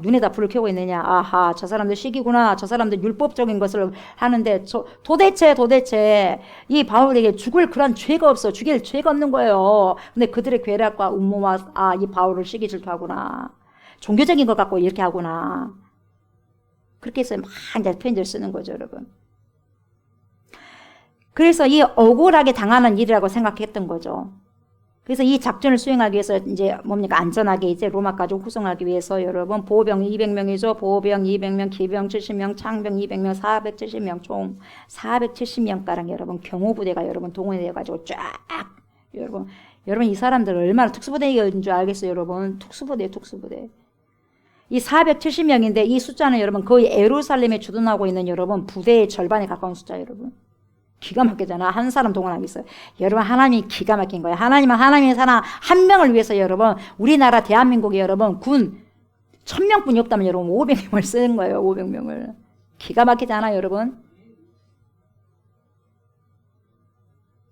눈에다 불을 켜고 있느냐. 아하, 저 사람들 시기구나. 저 사람들 율법적인 것을 하는데 도대체 이 바울에게 죽을 그런 죄가 없어. 죽일 죄가 없는 거예요. 근데 그들의 괴락과 음모와 이 바울을 시기 질투하구나. 종교적인 것 갖고 이렇게 하구나. 그렇게 해서 막 이제 편지를 쓰는 거죠, 여러분. 그래서 이 억울하게 당하는 일이라고 생각했던 거죠. 그래서 이 작전을 수행하기 위해서 이제 뭡니까 안전하게 이제 로마까지 후송하기 위해서 여러분 보병 200명이죠. 보병 200명, 기병 70명, 창병 200명, 470명 총 470명가량 여러분 경호부대가 여러분 동원되어 가지고 쫙 여러분 이 사람들 얼마나 특수부대인 줄 알겠어요, 여러분. 특수부대. 이 470명인데 이 숫자는 여러분 거의 예루살렘에 주둔하고 있는 여러분 부대의 절반에 가까운 숫자 여러분. 기가 막히잖아. 한 사람 동원하겠어요. 여러분 하나님이 기가 막힌 거예요. 하나님은 하나님의 사람 한 명을 위해서 여러분 우리나라 대한민국에 여러분 군 1000명뿐이 없다면 여러분 500명을 쓰는 거예요. 500명을. 기가 막히잖아요, 여러분.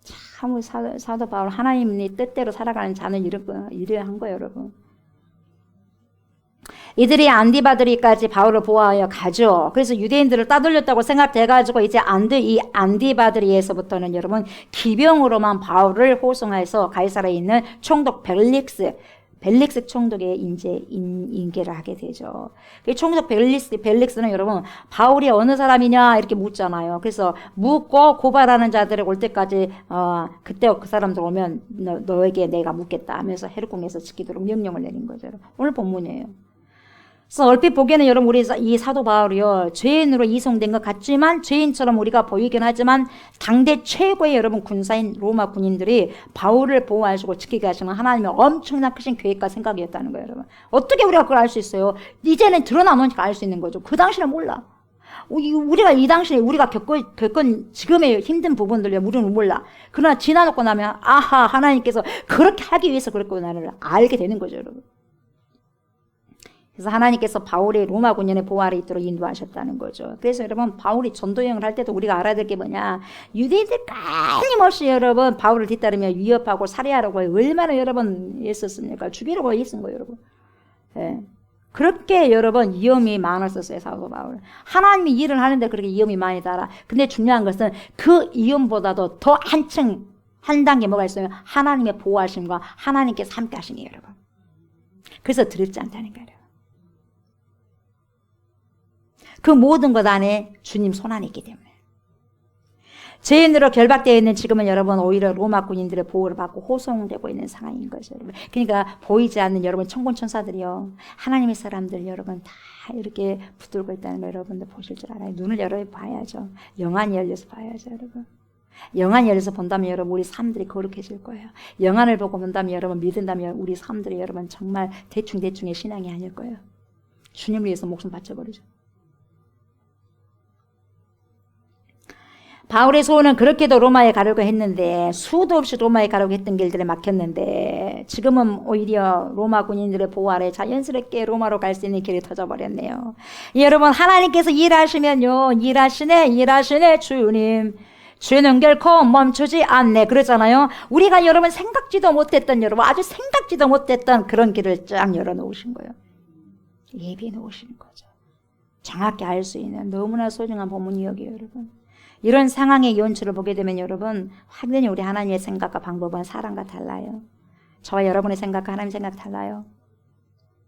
참 사도 바울 하나님이 뜻대로 살아가는 자는 이러한 거예요, 여러분. 이들이 안디바드리까지 바울을 보호하여 가죠. 그래서 유대인들을 따돌렸다고 생각돼가지고 이제 이 안디바드리에서부터는 여러분 기병으로만 바울을 호송해서 가이사라에 있는 총독 벨릭스 총독에 이제 인계를 하게 되죠. 그 총독 벨릭스는 여러분 바울이 어느 사람이냐 이렇게 묻잖아요. 그래서 묻고 고발하는 자들이 올 때까지 그때 그 사람들 오면 너에게 내가 묻겠다 하면서 헤르궁에서 지키도록 명령을 내린 거죠. 오늘 본문이에요. 그래서 얼핏 보기에는 여러분 우리 이 사도 바울이요 죄인으로 이송된 것 같지만 죄인처럼 우리가 보이긴 하지만 당대 최고의 여러분 군사인 로마 군인들이 바울을 보호하시고 지키게 하시는 하나님의 엄청난 크신 계획과 생각이었다는 거예요, 여러분. 어떻게 우리가 그걸 알 수 있어요? 이제는 드러나놓으니까 알 수 있는 거죠. 그 당시는 몰라. 우리가 이 당시에 우리가 겪은 지금의 힘든 부분들을 우리는 몰라. 그러나 지나놓고 나면 아하 하나님께서 그렇게 하기 위해서 그랬구나를 알게 되는 거죠, 여러분. 그래서 하나님께서 바울의 로마 군인의 보호 아래 있도록 인도하셨다는 거죠. 그래서 여러분 바울이 전도여행을 할 때도 우리가 알아야 될 게 뭐냐. 유대인들 끊임없이 여러분 바울을 뒤따르며 위협하고 살해하려고 얼마나 여러분 했었습니까? 죽이려고 했은 거예요, 여러분. 예. 그렇게 여러분 위험이 많았었어요, 사도 바울. 하나님이 일을 하는데 그렇게 위험이 많이 달아. 근데 중요한 것은 그 위험보다도 더 한층 한 단계 뭐가 있어요? 하나님의 보호하심과 하나님께서 함께 하시니에요, 여러분. 그래서 두렵지 않다는 거예요. 그 모든 것 안에 주님 손 안에 있기 때문에. 죄인으로 결박되어 있는 지금은 여러분 오히려 로마 군인들의 보호를 받고 호송되고 있는 상황인 거죠, 여러분. 그러니까 보이지 않는 여러분 천군 천사들이요, 하나님의 사람들 여러분 다 이렇게 붙들고 있다는 거 여러분들 보실 줄 알아요. 눈을 열어 봐야죠. 영안이 열려서 봐야죠, 여러분. 영안이 열려서 본다면 여러분 우리 삶들이 거룩해질 거예요. 영안을 보고 본다면 여러분 믿는다면 우리 삶들이 여러분 정말 대충대충의 신앙이 아닐 거예요. 주님을 위해서 목숨 바쳐버리죠. 바울의 소원은 그렇게도 로마에 가려고 했는데 수도 없이 로마에 가려고 했던 길들에 막혔는데 지금은 오히려 로마 군인들의 보호 아래 자연스럽게 로마로 갈 수 있는 길이 터져버렸네요. 여러분 하나님께서 일하시면요, 일하시네 주님, 주는 결코 멈추지 않네 그러잖아요. 우리가 여러분 생각지도 못했던, 여러분 아주 생각지도 못했던 그런 길을 쫙 열어놓으신 거예요. 예비해 놓으신 거죠. 정확히 알 수 있는 너무나 소중한 본문이 여기에요, 여러분. 이런 상황의 연출을 보게 되면 여러분 확연히 우리 하나님의 생각과 방법은 사람과 달라요. 저와 여러분의 생각과 하나님의 생각 달라요.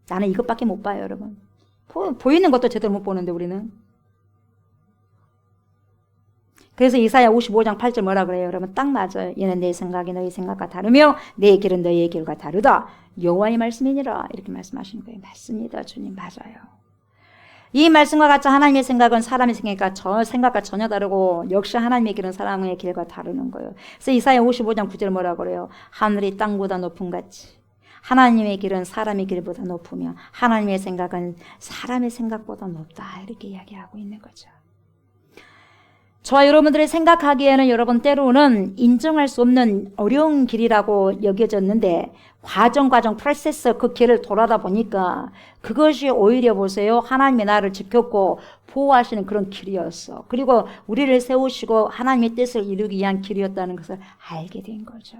나는 이것밖에 못 봐요, 여러분. 보이는 것도 제대로 못 보는데 우리는. 그래서 이사야 55장 8절 뭐라 그래요, 여러분? 딱 맞아요. 이는 내 생각이 너희 생각과 다르며 내 길은 너희의 길과 다르다. 여호와의 말씀이니라. 이렇게 말씀하시는 거예요. 맞습니다, 주님. 맞아요. 이 말씀과 같이 하나님의 생각은 사람의 생각과 전혀 다르고 역시 하나님의 길은 사람의 길과 다르는 거예요. 그래서 이사야 55장 9절 뭐라고 그래요? 하늘이 땅보다 높음 같이 하나님의 길은 사람의 길보다 높으며 하나님의 생각은 사람의 생각보다 높다. 이렇게 이야기하고 있는 거죠. 저와 여러분들이 생각하기에는 여러분 때로는 인정할 수 없는 어려운 길이라고 여겨졌는데 과정 프로세스 그 길을 돌아다 보니까 그것이 오히려 보세요, 하나님의 나를 지켰고 보호하시는 그런 길이었어. 그리고 우리를 세우시고 하나님의 뜻을 이루기 위한 길이었다는 것을 알게 된 거죠.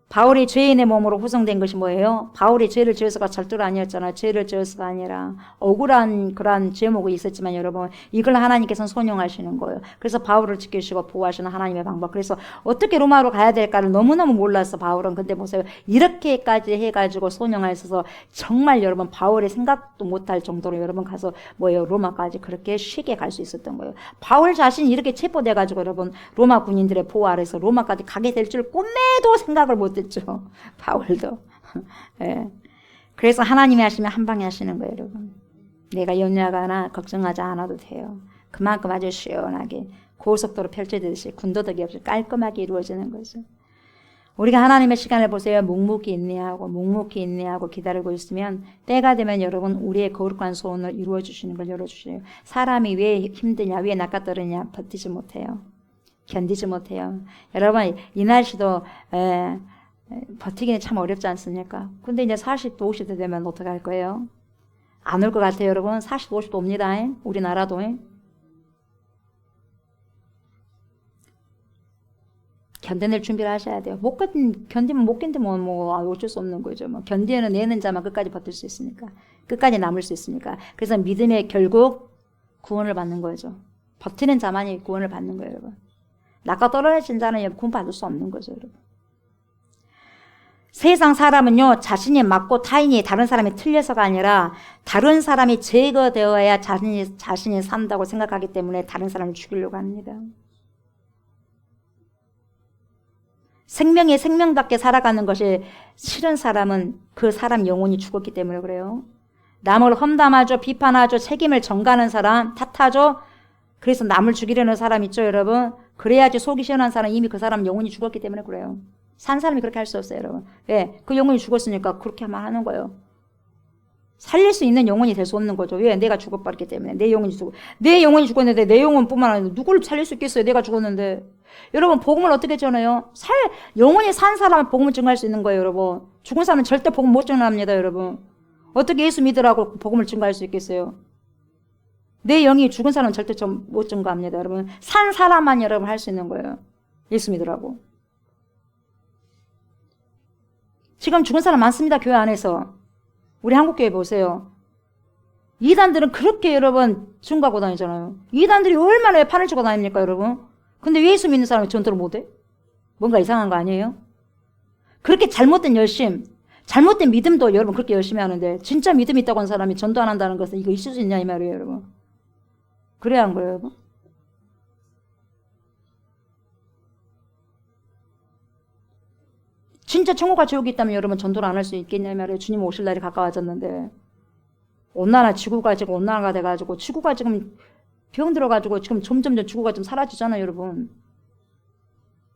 바울이 죄인의 몸으로 후성된 것이 뭐예요? 바울이 죄를 지어서가 절대로 아니었잖아요. 죄를 지어서가 아니라 억울한 그러한 제목이 있었지만 여러분 이걸 하나님께서는 손용하시는 거예요. 그래서 바울을 지키시고 보호하시는 하나님의 방법. 그래서 어떻게 로마로 가야 될까를 너무너무 몰랐어, 바울은. 근데 보세요, 이렇게까지 해가지고 손용하셔서 정말 여러분 바울의 생각도 못할 정도로 여러분 가서 뭐예요, 로마까지 그렇게 쉽게 갈 수 있었던 거예요. 바울 자신이 이렇게 체포돼가지고 여러분 로마 군인들의 보호 아래서 로마까지 가게 될 줄 꿈에도 생각을 못 했죠. 바울도. 예. 그래서 하나님이 하시면 한 방에 하시는 거예요, 여러분. 내가 염려하거나 걱정하지 않아도 돼요. 그만큼 아주 시원하게 고속도로 펼쳐지듯이 군더더기 없이 깔끔하게 이루어지는 거죠. 우리가 하나님의 시간을 보세요. 묵묵히 인내하고 기다리고 있으면 때가 되면 여러분 우리의 거룩한 소원을 이루어 주시는 걸 열어주세요. 사람이 왜 힘드냐, 왜 낚아떨어냐, 버티지 못해요. 견디지 못해요. 여러분 이 날씨도 버티기는 참 어렵지 않습니까? 근데 이제 40도 50도 되면 어떻게 할 거예요? 안 올 것 같아요, 여러분. 40도 50도 옵니다. 우리나라도. 견뎌낼 준비를 하셔야 돼요. 견디면 못 견디면 어쩔 수 없는 거죠. 견뎌내는 자만 끝까지 버틸 수 있으니까. 끝까지 남을 수 있으니까. 그래서 믿음의 결국 구원을 받는 거죠. 버티는 자만이 구원을 받는 거예요, 여러분. 낚아 떨어진 자는 구원 받을 수 없는 거죠, 여러분. 세상 사람은요, 자신이 맞고 타인이 다른 사람이 틀려서가 아니라 다른 사람이 제거되어야 자신이 산다고 생각하기 때문에 다른 사람을 죽이려고 합니다. 생명답게 살아가는 것이 싫은 사람은 그 사람 영혼이 죽었기 때문에 그래요. 남을 험담하죠, 비판하죠, 책임을 전가하는 사람, 탓하죠. 그래서 남을 죽이려는 사람 있죠, 여러분. 그래야지 속이 시원한 사람, 이미 그 사람 영혼이 죽었기 때문에 그래요. 산 사람이 그렇게 할 수 없어요, 여러분. 왜? 그 영혼이 죽었으니까 그렇게 하면 하는 거예요. 살릴 수 있는 영혼이 될 수 없는 거죠. 왜? 내가 죽어버렸기 때문에. 내 영혼이 죽었는데 내 영혼뿐만 아니라 누구를 살릴 수 있겠어요? 내가 죽었는데. 여러분 복음을 어떻게 전해요? 영혼이 산 사람은 복음을 증거할 수 있는 거예요, 여러분. 죽은 사람은 절대 복음 못 전합니다, 여러분. 어떻게 예수 믿으라고 복음을 증거할 수 있겠어요? 내 영이 죽은 사람은 절대 못 증거합니다, 여러분. 산 사람만 여러분 할 수 있는 거예요. 예수 믿으라고. 지금 죽은 사람 많습니다, 교회 안에서. 우리 한국교회 보세요. 이단들은 그렇게 여러분 증거하고 다니잖아요. 이단들이 얼마나 판을 치고 다닙니까, 여러분? 근데 예수 믿는 사람이 전도를 못해? 뭔가 이상한 거 아니에요? 그렇게 잘못된 열심, 잘못된 믿음도 여러분 그렇게 열심히 하는데 진짜 믿음 있다고 하는 사람이 전도 안 한다는 것은 이거 있을 수 있냐 이 말이에요, 여러분. 그래야 한 거예요, 여러분. 진짜 천국과 지옥이 있다면 여러분 전도를 안 할 수 있겠냐 이 말이에요. 주님 오실 날이 가까워졌는데 온난화 지구가 지금 온난화가 돼가지고 지구가 지금 병 들어가지고 지금 점점 지구가 좀 사라지잖아요, 여러분.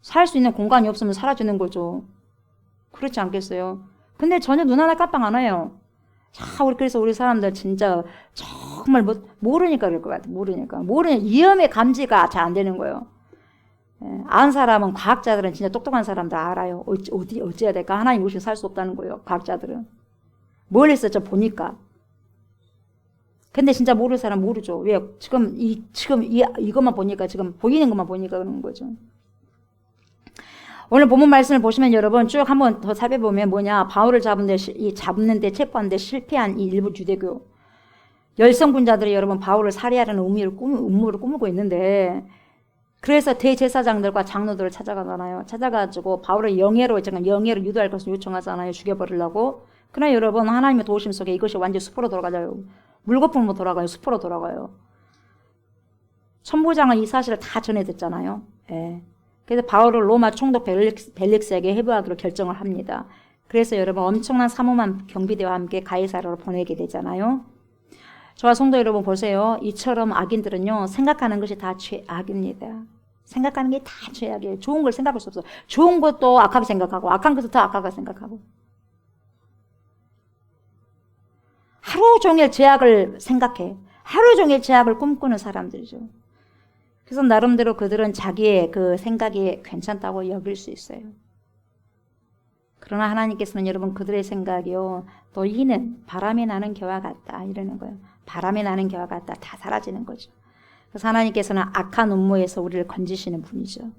살 수 있는 공간이 없으면 사라지는 거죠. 그렇지 않겠어요? 근데 전혀 눈 하나 깜빡 안 해요. 자, 그래서 우리 사람들 진짜 정말 모르니까 그럴 것 같아요. 모르니까 위험의 감지가 잘 안 되는 거예요. 예, 아는 사람은, 과학자들은 진짜 똑똑한 사람들 알아요. 어찌해야 될까? 하나님 없이는 살 수 없다는 거예요, 과학자들은. 뭘 했었죠, 보니까. 근데 진짜 모르는 사람 모르죠. 왜? 지금 이것만 보니까, 지금 보이는 것만 보니까 그런 거죠. 오늘 본문 말씀을 보시면 여러분 쭉 한번 더 살펴보면 뭐냐, 바울을 잡는데 체포하는데 실패한 이 일부 유대교 열성군자들이 여러분 바울을 살해하려는 음모를 꾸미고 있는데, 그래서 대제사장들과 장로들을 찾아가잖아요. 찾아가지고 바울을 영예로 유도할 것을 요청하잖아요. 죽여버리려고. 그러나 여러분 하나님의 도우심 속에 이것이 완전히 숲으로 돌아가요. 물거품으로 돌아가요. 숲으로 돌아가요. 천부장은 이 사실을 다 전해 듣잖아요. 예. 그래서 바울을 로마 총독 벨릭스에게 해부하기로 결정을 합니다. 그래서 여러분 엄청난 삼엄한 경비대와 함께 가이사랴로 보내게 되잖아요. 저와 성도 여러분 보세요. 이처럼 악인들은요, 생각하는 것이 다 죄악입니다. 생각하는 게 다 죄악이에요. 좋은 걸 생각할 수 없어요. 좋은 것도 악하게 생각하고 악한 것도 더 악하게 생각하고 하루 종일 죄악을 생각해. 하루 종일 죄악을 꿈꾸는 사람들이죠. 그래서 나름대로 그들은 자기의 그 생각이 괜찮다고 여길 수 있어요. 그러나 하나님께서는 여러분 그들의 생각이요, 너희는 바람이 나는 겨와 같다 이러는 거예요. 바람이 나는 겨와 같다. 다 사라지는 거죠. 그래서 하나님께서는 악한 음모에서 우리를 건지시는 분이죠.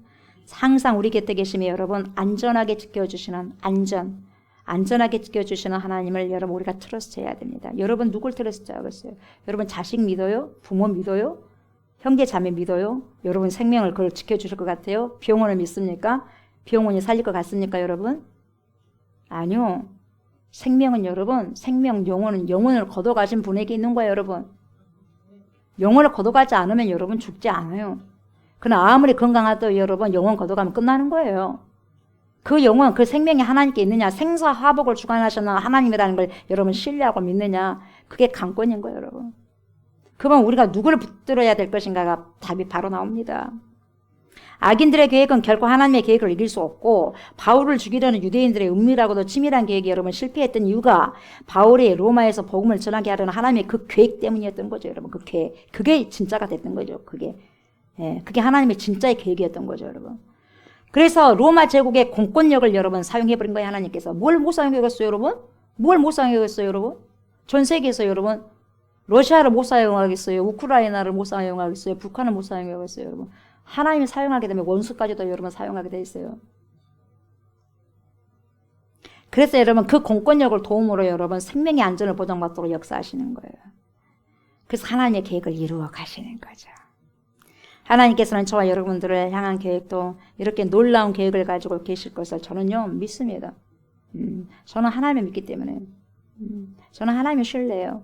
항상 우리 곁에 계시며 여러분 안전하게 지켜주시는 안전하게 지켜주시는 하나님을 여러분 우리가 트러스트해야 됩니다. 여러분 누굴 트러스트하겠어요? 여러분 자식 믿어요? 부모 믿어요? 형제 자매 믿어요? 여러분 생명을 그걸 지켜주실 것 같아요? 병원을 믿습니까? 병원이 살릴 것 같습니까 여러분? 아니요. 생명은 여러분, 영혼을 거둬가신 분에게 있는 거예요 여러분. 영혼을 거둬가지 않으면 여러분 죽지 않아요. 그러나 아무리 건강하도 여러분 영혼 거둬가면 끝나는 거예요. 그 영혼, 그 생명이 하나님께 있느냐, 생사화복을 주관하시는 하나님이라는 걸 여러분 신뢰하고 믿느냐, 그게 관건인 거예요 여러분. 그러면 우리가 누구를 붙들어야 될 것인가가 답이 바로 나옵니다. 악인들의 계획은 결코 하나님의 계획을 이길 수 없고, 바울을 죽이려는 유대인들의 은밀하고도 치밀한 계획이 여러분 실패했던 이유가 바울이 로마에서 복음을 전하게 하려는 하나님의 그 계획 때문이었던 거죠 여러분. 그 계획, 그게 진짜가 됐던 거죠. 그게 하나님의 진짜의 계획이었던 거죠 여러분. 그래서 로마 제국의 공권력을 여러분 사용해버린 거예요 하나님께서. 뭘 못 사용하겠어요 여러분? 뭘 못 사용하겠어요 여러분? 전 세계에서 여러분 러시아를 못 사용하겠어요? 우크라이나를 못 사용하겠어요? 북한을 못 사용하겠어요 여러분? 하나님이 사용하게 되면 원수까지도 여러분 사용하게 돼 있어요. 그래서 여러분 그 공권력을 도움으로 여러분 생명의 안전을 보장받도록 역사하시는 거예요. 그래서 하나님의 계획을 이루어 가시는 거죠. 하나님께서는 저와 여러분들을 향한 계획도 이렇게 놀라운 계획을 가지고 계실 것을 저는요 믿습니다. 저는 하나님을 믿기 때문에 저는 하나님을 신뢰해요.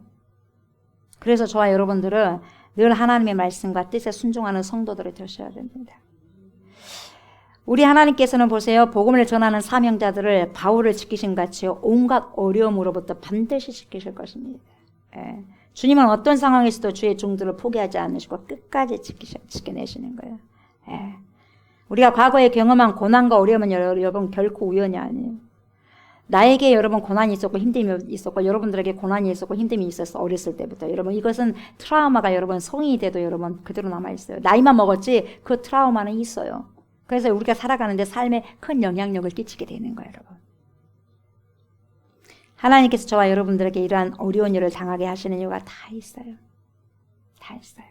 그래서 저와 여러분들은 늘 하나님의 말씀과 뜻에 순종하는 성도들이 되셔야 됩니다. 우리 하나님께서는 보세요, 복음을 전하는 사명자들을 바울을 지키신 같이 온갖 어려움으로부터 반드시 지키실 것입니다. 예. 주님은 어떤 상황에서도 주의 종들을 포기하지 않으시고 끝까지 지켜내시는 거예요. 예. 우리가 과거에 경험한 고난과 어려움은 여러분 결코 우연이 아니에요. 나에게 여러분 고난이 있었고 힘듦이 있었고 여러분들에게 고난이 있었고 힘듦이 있었어. 어렸을 때부터 여러분 이것은 트라우마가 여러분 성인이 돼도 여러분 그대로 남아있어요. 나이만 먹었지 그 트라우마는 있어요. 그래서 우리가 살아가는데 삶에 큰 영향력을 끼치게 되는 거예요 여러분. 하나님께서 저와 여러분들에게 이러한 어려운 일을 당하게 하시는 이유가 다 있어요. 다 있어요.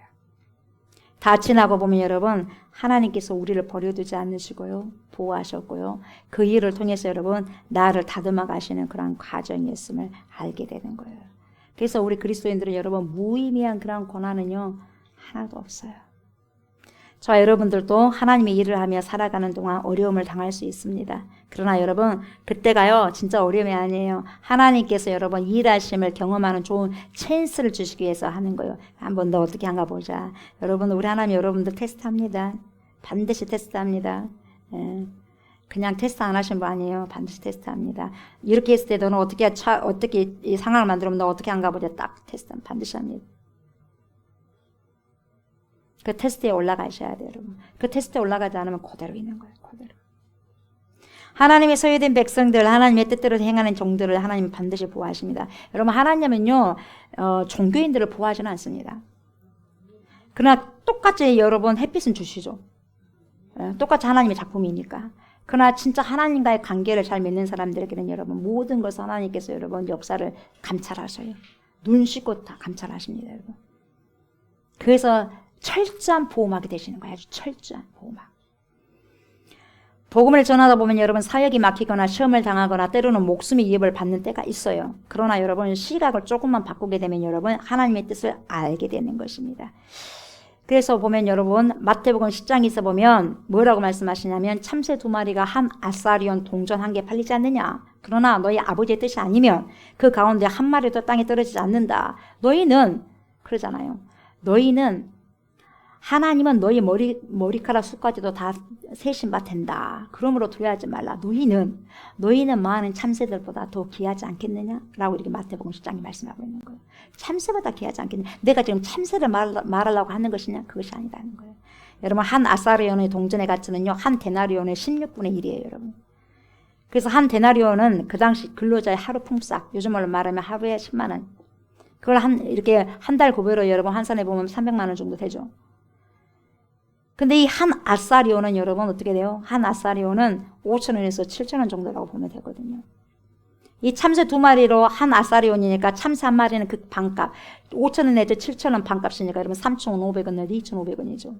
다 지나고 보면 여러분 하나님께서 우리를 버려두지 않으시고요. 보호하셨고요. 그 일을 통해서 여러분 나를 다듬어 가시는 그런 과정이었음을 알게 되는 거예요. 그래서 우리 그리스도인들은 여러분 무의미한 그런 고난은요 하나도 없어요. 저와 여러분들도 하나님의 일을 하며 살아가는 동안 어려움을 당할 수 있습니다. 그러나 여러분 그때가요 진짜 어려움이 아니에요. 하나님께서 여러분 일하심을 경험하는 좋은 찬스를 주시기 위해서 하는 거예요. 한번 더 어떻게 한가 보자. 여러분 우리 하나님 여러분들 테스트합니다. 반드시 테스트합니다. 그냥 테스트 안 하신 분 아니에요. 반드시 테스트합니다. 이렇게 했을 때 너는 어떻게 이 상황을 만들면 너 어떻게 한가 보자. 딱 테스트 반드시 합니다. 그 테스트에 올라가셔야 돼요, 여러분. 그 테스트에 올라가지 않으면 그대로 있는 거예요, 그대로. 하나님의 소유된 백성들, 하나님의 뜻대로 행하는 종들을 하나님은 반드시 보호하십니다. 여러분, 하나님은요, 종교인들을 보호하지는 않습니다. 그러나 똑같이 여러분 햇빛은 주시죠. 똑같이 하나님의 작품이니까. 그러나 진짜 하나님과의 관계를 잘 맺는 사람들에게는 여러분 모든 것을 하나님께서 여러분 역사를 감찰하셔요. 눈 씻고 다 감찰하십니다, 여러분. 그래서 철저한 보호막이 되시는 거예요. 아주 철저한 보호막. 복음을 전하다 보면 여러분 사역이 막히거나 시험을 당하거나 때로는 목숨의 위협을 받는 때가 있어요. 그러나 여러분 시각을 조금만 바꾸게 되면 여러분 하나님의 뜻을 알게 되는 것입니다. 그래서 보면 여러분 마태복음 10장에서 보면 뭐라고 말씀하시냐면 참새 2마리가 한 아사리온 동전 1개 팔리지 않느냐. 그러나 너희 아버지의 뜻이 아니면 그 가운데 한 마리도 땅에 떨어지지 않는다. 너희는 그러잖아요. 너희는 하나님은 너희 머리카락 수까지도 다 세신 바 된다. 그러므로 두려워하지 말라. 너희는 많은 참새들보다 더 귀하지 않겠느냐? 라고 이렇게 마태복음 10장이 말씀하고 있는 거예요. 참새보다 귀하지 않겠느냐? 내가 지금 참새를 말하려고 하는 것이냐? 그것이 아니라는 거예요. 여러분 한 아사리온의 동전의 가치는요. 한 데나리온의 16분의 1이에요. 여러분. 그래서 한 데나리온은 그 당시 근로자의 하루 품삯, 요즘으로 말하면 하루에 10만 원. 그걸 이렇게 한 달 급여로 여러분 환산해 보면 300만 원 정도 되죠. 근데 이 한 아사리온은 여러분 어떻게 돼요? 한 아사리온은 5,000원에서 7,000원 정도라고 보면 되거든요. 이 참새 2마리로 한 아사리온이니까 참새 1마리는 그 반값. 5,000원 내지 7,000원 반값이니까 여러분 3,500원 내지 2,500원이죠.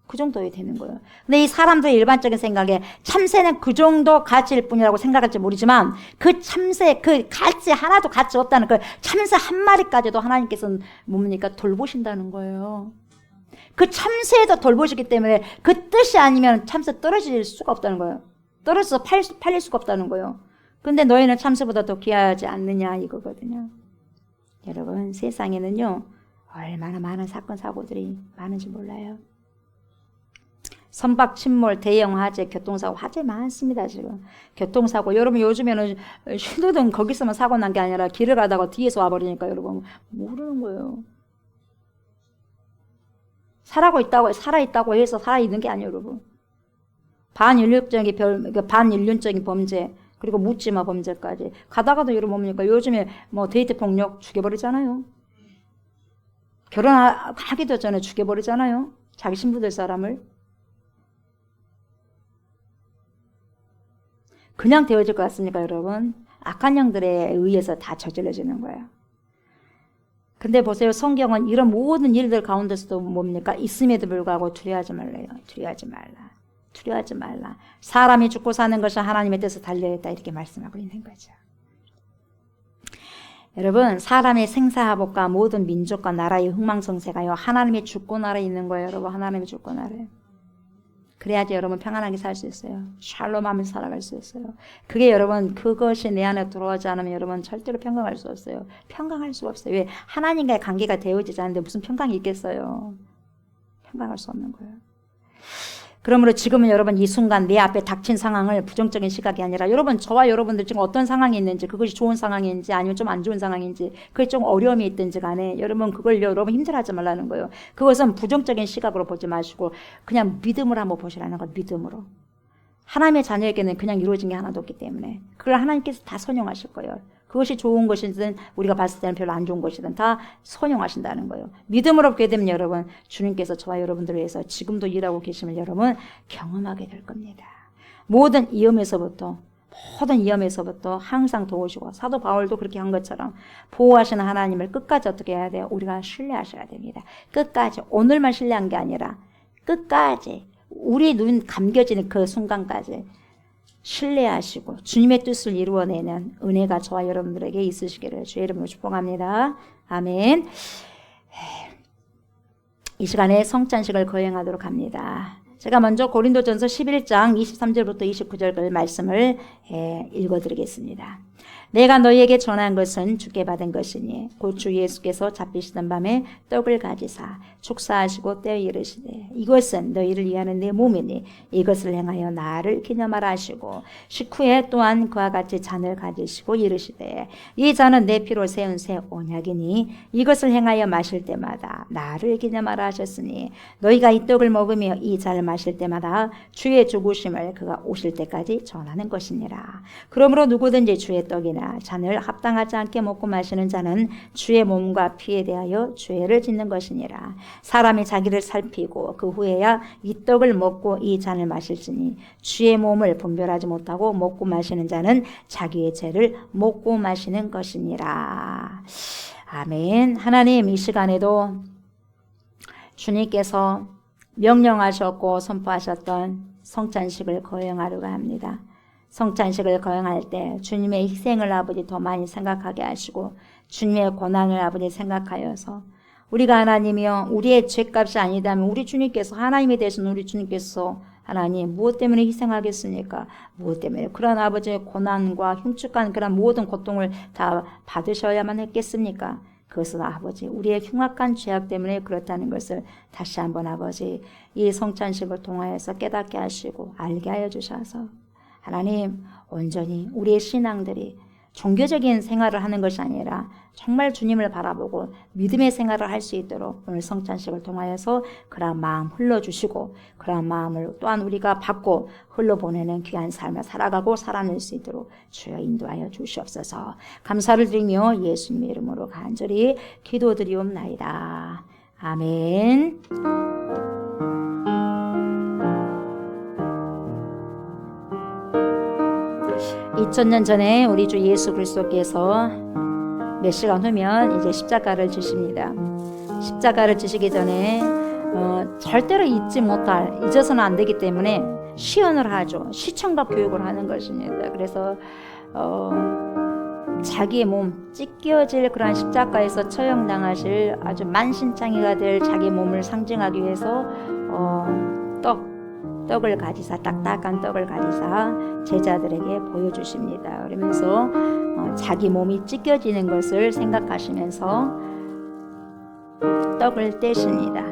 그 정도에 되는 거예요. 근데 이 사람들의 일반적인 생각에 참새는 그 정도 가치일 뿐이라고 생각할지 모르지만 그 참새 그 가치 하나도 가치 없다는 그 참새 1마리까지도 하나님께서는 뭡니까? 돌보신다는 거예요. 그 참새에도 돌보시기 때문에 그 뜻이 아니면 참새 떨어질 수가 없다는 거예요. 떨어져서 팔릴 수가 없다는 거예요. 근데 너희는 참새보다 더 귀하지 않느냐 이거거든요. 여러분 세상에는요 얼마나 많은 사건 사고들이 많은지 몰라요. 선박 침몰, 대형 화재, 교통사고 화재 많습니다 지금. 교통사고 여러분 요즘에는 휴대등 거기서만 사고 난 게 아니라 길을 가다가 뒤에서 와버리니까 여러분 모르는 거예요. 살아있다고 해서 살아있는 게 아니에요, 여러분. 반인륜적인 범죄, 그리고 묻지마 범죄까지. 가다가도 여러분 뭡니까? 요즘에 뭐 데이트 폭력 죽여버리잖아요. 결혼하기도 전에 죽여버리잖아요. 자기 신부될 사람을. 그냥 되어질 것 같습니까, 여러분? 악한 영들에 의해서 다 저질러지는 거예요. 근데 보세요. 성경은 이런 모든 일들 가운데서도 뭡니까? 있음에도 불구하고 두려워하지 말래요. 두려워하지 말라. 사람이 죽고 사는 것이 하나님의 뜻에 달려있다. 이렇게 말씀하고 있는 거죠. 여러분 사람의 생사화복과 모든 민족과 나라의 흥망성쇠가요. 하나님의 주권 아래 있는 거예요. 여러분 하나님의 주권 아래. 그래야지 여러분 평안하게 살 수 있어요. 샬롬하면서 살아갈 수 있어요. 그게 여러분 그것이 내 안에 들어오지 않으면 여러분 절대로 평강할 수 없어요. 평강할 수가 없어요. 왜? 하나님과의 관계가 되어지지 않는데 무슨 평강이 있겠어요. 평강할 수 없는 거예요. 그러므로 지금은 여러분 이 순간 내 앞에 닥친 상황을 부정적인 시각이 아니라 여러분 저와 여러분들 지금 어떤 상황이 있는지 그것이 좋은 상황인지 아니면 좀 안 좋은 상황인지 그게 좀 어려움이 있든지 간에 여러분 그걸 여러분 힘들어하지 말라는 거예요. 그것은 부정적인 시각으로 보지 마시고 그냥 믿음으로 한번 보시라는 것. 믿음으로. 하나님의 자녀에게는 그냥 이루어진 게 하나도 없기 때문에 그걸 하나님께서 다 선용하실 거예요. 그것이 좋은 것이든 우리가 봤을 때는 별로 안 좋은 것이든 다 선용하신다는 거예요. 믿음으로 보게 되면 여러분 주님께서 저와 여러분들을 위해서 지금도 일하고 계심을 여러분 경험하게 될 겁니다. 모든 위험에서부터 항상 도우시고 사도 바울도 그렇게 한 것처럼 보호하시는 하나님을 끝까지 어떻게 해야 돼요? 우리가 신뢰하셔야 됩니다. 끝까지 오늘만 신뢰한 게 아니라 끝까지 우리 눈 감겨지는 그 순간까지 신뢰하시고 주님의 뜻을 이루어내는 은혜가 저와 여러분들에게 있으시기를 주의 이름으로 축복합니다. 아멘. 이 시간에 성찬식을 거행하도록 합니다. 제가 먼저 고린도전서 11장 23절부터 29절 말씀을 읽어드리겠습니다. 내가 너희에게 전한 것은 주께 받은 것이니 곧 주 예수께서 잡히시던 밤에 떡을 가지사 축사하시고 떼어 이르시되 이것은 너희를 위하는 내 몸이니 이것을 행하여 나를 기념하라 하시고 식후에 또한 그와 같이 잔을 가지시고 이르시되 이 잔은 내 피로 세운 새 언약이니 이것을 행하여 마실 때마다 나를 기념하라 하셨으니 너희가 이 떡을 먹으며 이 잔을 마실 때마다 주의 죽으심을 그가 오실 때까지 전하는 것이니라. 그러므로 누구든지 주의 떡이나 잔을 합당하지 않게 먹고 마시는 자는 주의 몸과 피에 대하여 죄를 짓는 것이니라. 사람이 자기를 살피고 그 후에야 이 떡을 먹고 이 잔을 마실지니 주의 몸을 분별하지 못하고 먹고 마시는 자는 자기의 죄를 먹고 마시는 것이니라. 아멘. 하나님, 이 시간에도 주님께서 명령하셨고 선포하셨던 성찬식을 거행하려고 합니다. 성찬식을 거행할 때 주님의 희생을 아버지 더 많이 생각하게 하시고 주님의 고난을 아버지 생각하여서 우리가 하나님이여 우리의 죄값이 아니다면 우리 주님께서 하나님이 되신 우리 주님께서 하나님 무엇 때문에 희생하겠습니까? 무엇 때문에 그런 아버지의 고난과 흉측한 그런 모든 고통을 다 받으셔야만 했겠습니까? 그것은 아버지 우리의 흉악한 죄악 때문에 그렇다는 것을 다시 한번 아버지 이 성찬식을 통하여서 깨닫게 하시고 알게 하여 주셔서 하나님 온전히 우리의 신앙들이 종교적인 생활을 하는 것이 아니라 정말 주님을 바라보고 믿음의 생활을 할 수 있도록 오늘 성찬식을 통하여서 그러한 마음 흘러주시고 그러한 마음을 또한 우리가 받고 흘러보내는 귀한 삶을 살아가고 살아낼 수 있도록 주여 인도하여 주시옵소서. 감사를 드리며 예수님의 이름으로 간절히 기도드리옵나이다. 아멘. 2000년 전에 우리 주 예수 그리스도께서 몇 시간 후면 이제 십자가를 지십니다. 십자가를 지시기 전에 절대로 잊어서는 안 되기 때문에 시연을 하죠. 시청각 교육을 하는 것입니다. 그래서 자기의 몸 찢겨질 그러한 십자가에서 처형당하실 아주 만신창이가 될 자기 몸을 상징하기 위해서 떡을 가지사 딱딱한 떡을 가지사 제자들에게 보여주십니다. 그러면서 자기 몸이 찢겨지는 것을 생각하시면서 떡을 떼십니다.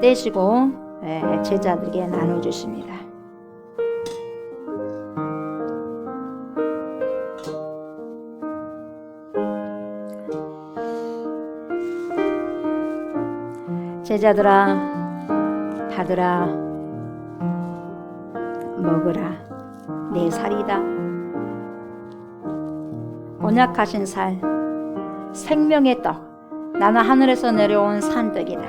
떼시고 제자들에게 나눠주십니다. 제자들아 받으라 먹으라 내 살이다. 언약하신 살 생명의 떡 나는 하늘에서 내려온 산떡이다.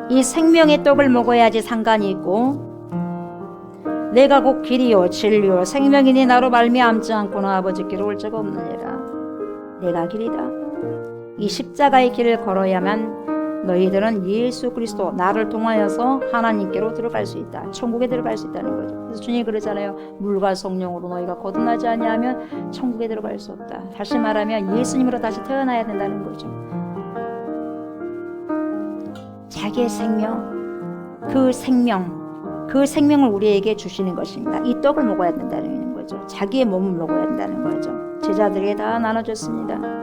이 생명의 떡을 먹어야지 상관이 있고 내가 곧 길이요 진리요 생명이니 나로 말미암지 않고는 아버지께로 올 자가 없느니라. 내가 길이다. 이 십자가의 길을 걸어야만 너희들은 예수 그리스도 나를 통하여서 하나님께로 들어갈 수 있다. 천국에 들어갈 수 있다는 거죠. 그래서 주님이 그러잖아요. 물과 성령으로 너희가 거듭나지 아니하면 천국에 들어갈 수 없다. 다시 말하면 예수님으로 다시 태어나야 된다는 거죠. 자기의 생명, 그 생명을 우리에게 주시는 것입니다. 이 떡을 먹어야 된다는 거죠. 자기의 몸을 먹어야 된다는 거죠. 제자들에게 다 나눠줬습니다.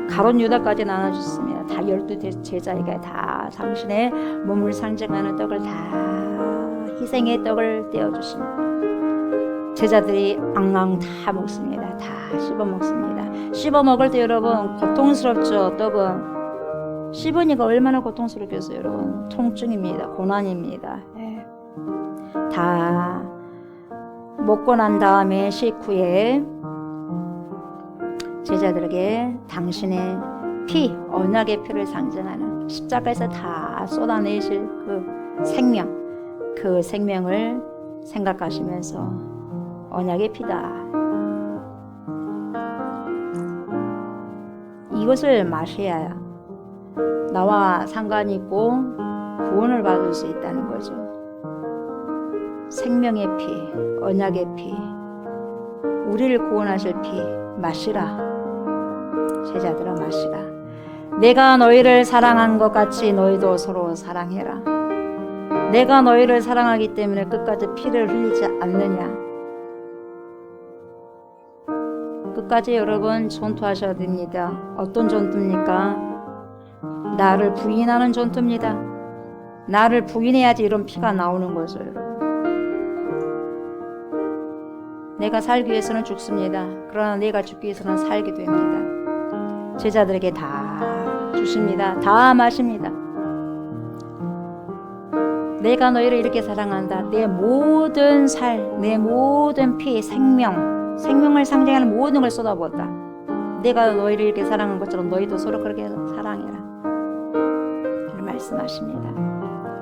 가룟 유다까지 나눠줬습니다. 다 12 제자에게 다 당신의 몸을 상징하는 떡을 다 희생의 떡을 떼어주십니다. 제자들이 앙앙 다 먹습니다. 다 씹어 먹습니다. 씹어 먹을 때 여러분 고통스럽죠. 떡은 씹으니까 얼마나 고통스럽겠어요. 여러분 통증입니다. 고난입니다. 다 먹고 난 다음에 식후에 제자들에게 당신의 피, 언약의 피를 상징하는 십자가에서 다 쏟아내실 그 생명을 생각하시면서 언약의 피다. 이것을 마셔야 나와 상관이 있고 구원을 받을 수 있다는 거죠. 생명의 피, 언약의 피, 우리를 구원하실 피 마시라. 제자들아 마시라. 내가 너희를 사랑한 것 같이 너희도 서로 사랑해라. 내가 너희를 사랑하기 때문에 끝까지 피를 흘리지 않느냐. 끝까지 여러분 전투하셔야 됩니다. 어떤 전투입니까? 나를 부인하는 전투입니다. 나를 부인해야지 이런 피가 나오는 거죠, 여러분. 내가 살기 위해서는 죽습니다. 그러나 내가 죽기 위해서는 살게 됩니다. 제자들에게 다 주십니다. 다 마십니다. 내가 너희를 이렇게 사랑한다. 내 모든 살, 내 모든 피, 생명을 상징하는 모든 걸 쏟아부었다. 내가 너희를 이렇게 사랑한 것처럼 너희도 서로 그렇게 사랑해라. 이렇게 말씀하십니다.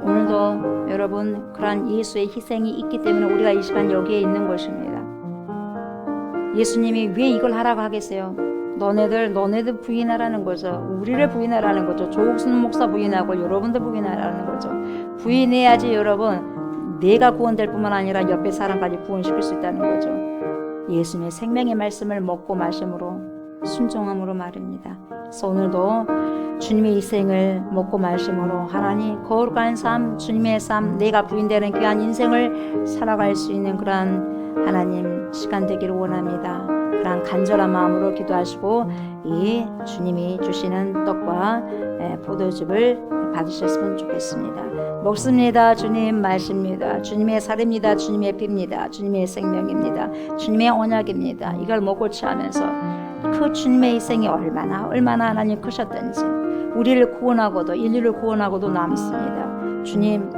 오늘도 여러분 그러한 예수의 희생이 있기 때문에 우리가 이 시간 여기에 있는 것입니다. 예수님이 왜 이걸 하라고 하겠어요? 너네들 부인하라는 거죠. 우리를 부인하라는 거죠. 조옥순 목사 부인하고 여러분들 부인하라는 거죠. 부인해야지 여러분 내가 구원될 뿐만 아니라 옆에 사람까지 구원시킬 수 있다는 거죠. 예수님의 생명의 말씀을 먹고 마심으로 순종함으로 말입니다. 그래서 오늘도 주님의 희생을 먹고 마심으로 하나님 거룩한 삶, 주님의 삶, 내가 부인되는 귀한 인생을 살아갈 수 있는 그러한 하나님 시간 되기를 원합니다. 그런 간절한 마음으로 기도하시고 이 주님이 주시는 떡과 포도즙을 받으셨으면 좋겠습니다. 먹습니다. 주님 말씀입니다. 주님의 살입니다. 주님의 피입니다. 주님의 생명입니다. 주님의 언약입니다. 이걸 먹고 취하면서 그 주님의 희생이 얼마나 하나님 크셨던지 우리를 구원하고도 인류를 구원하고도 남습니다. 주님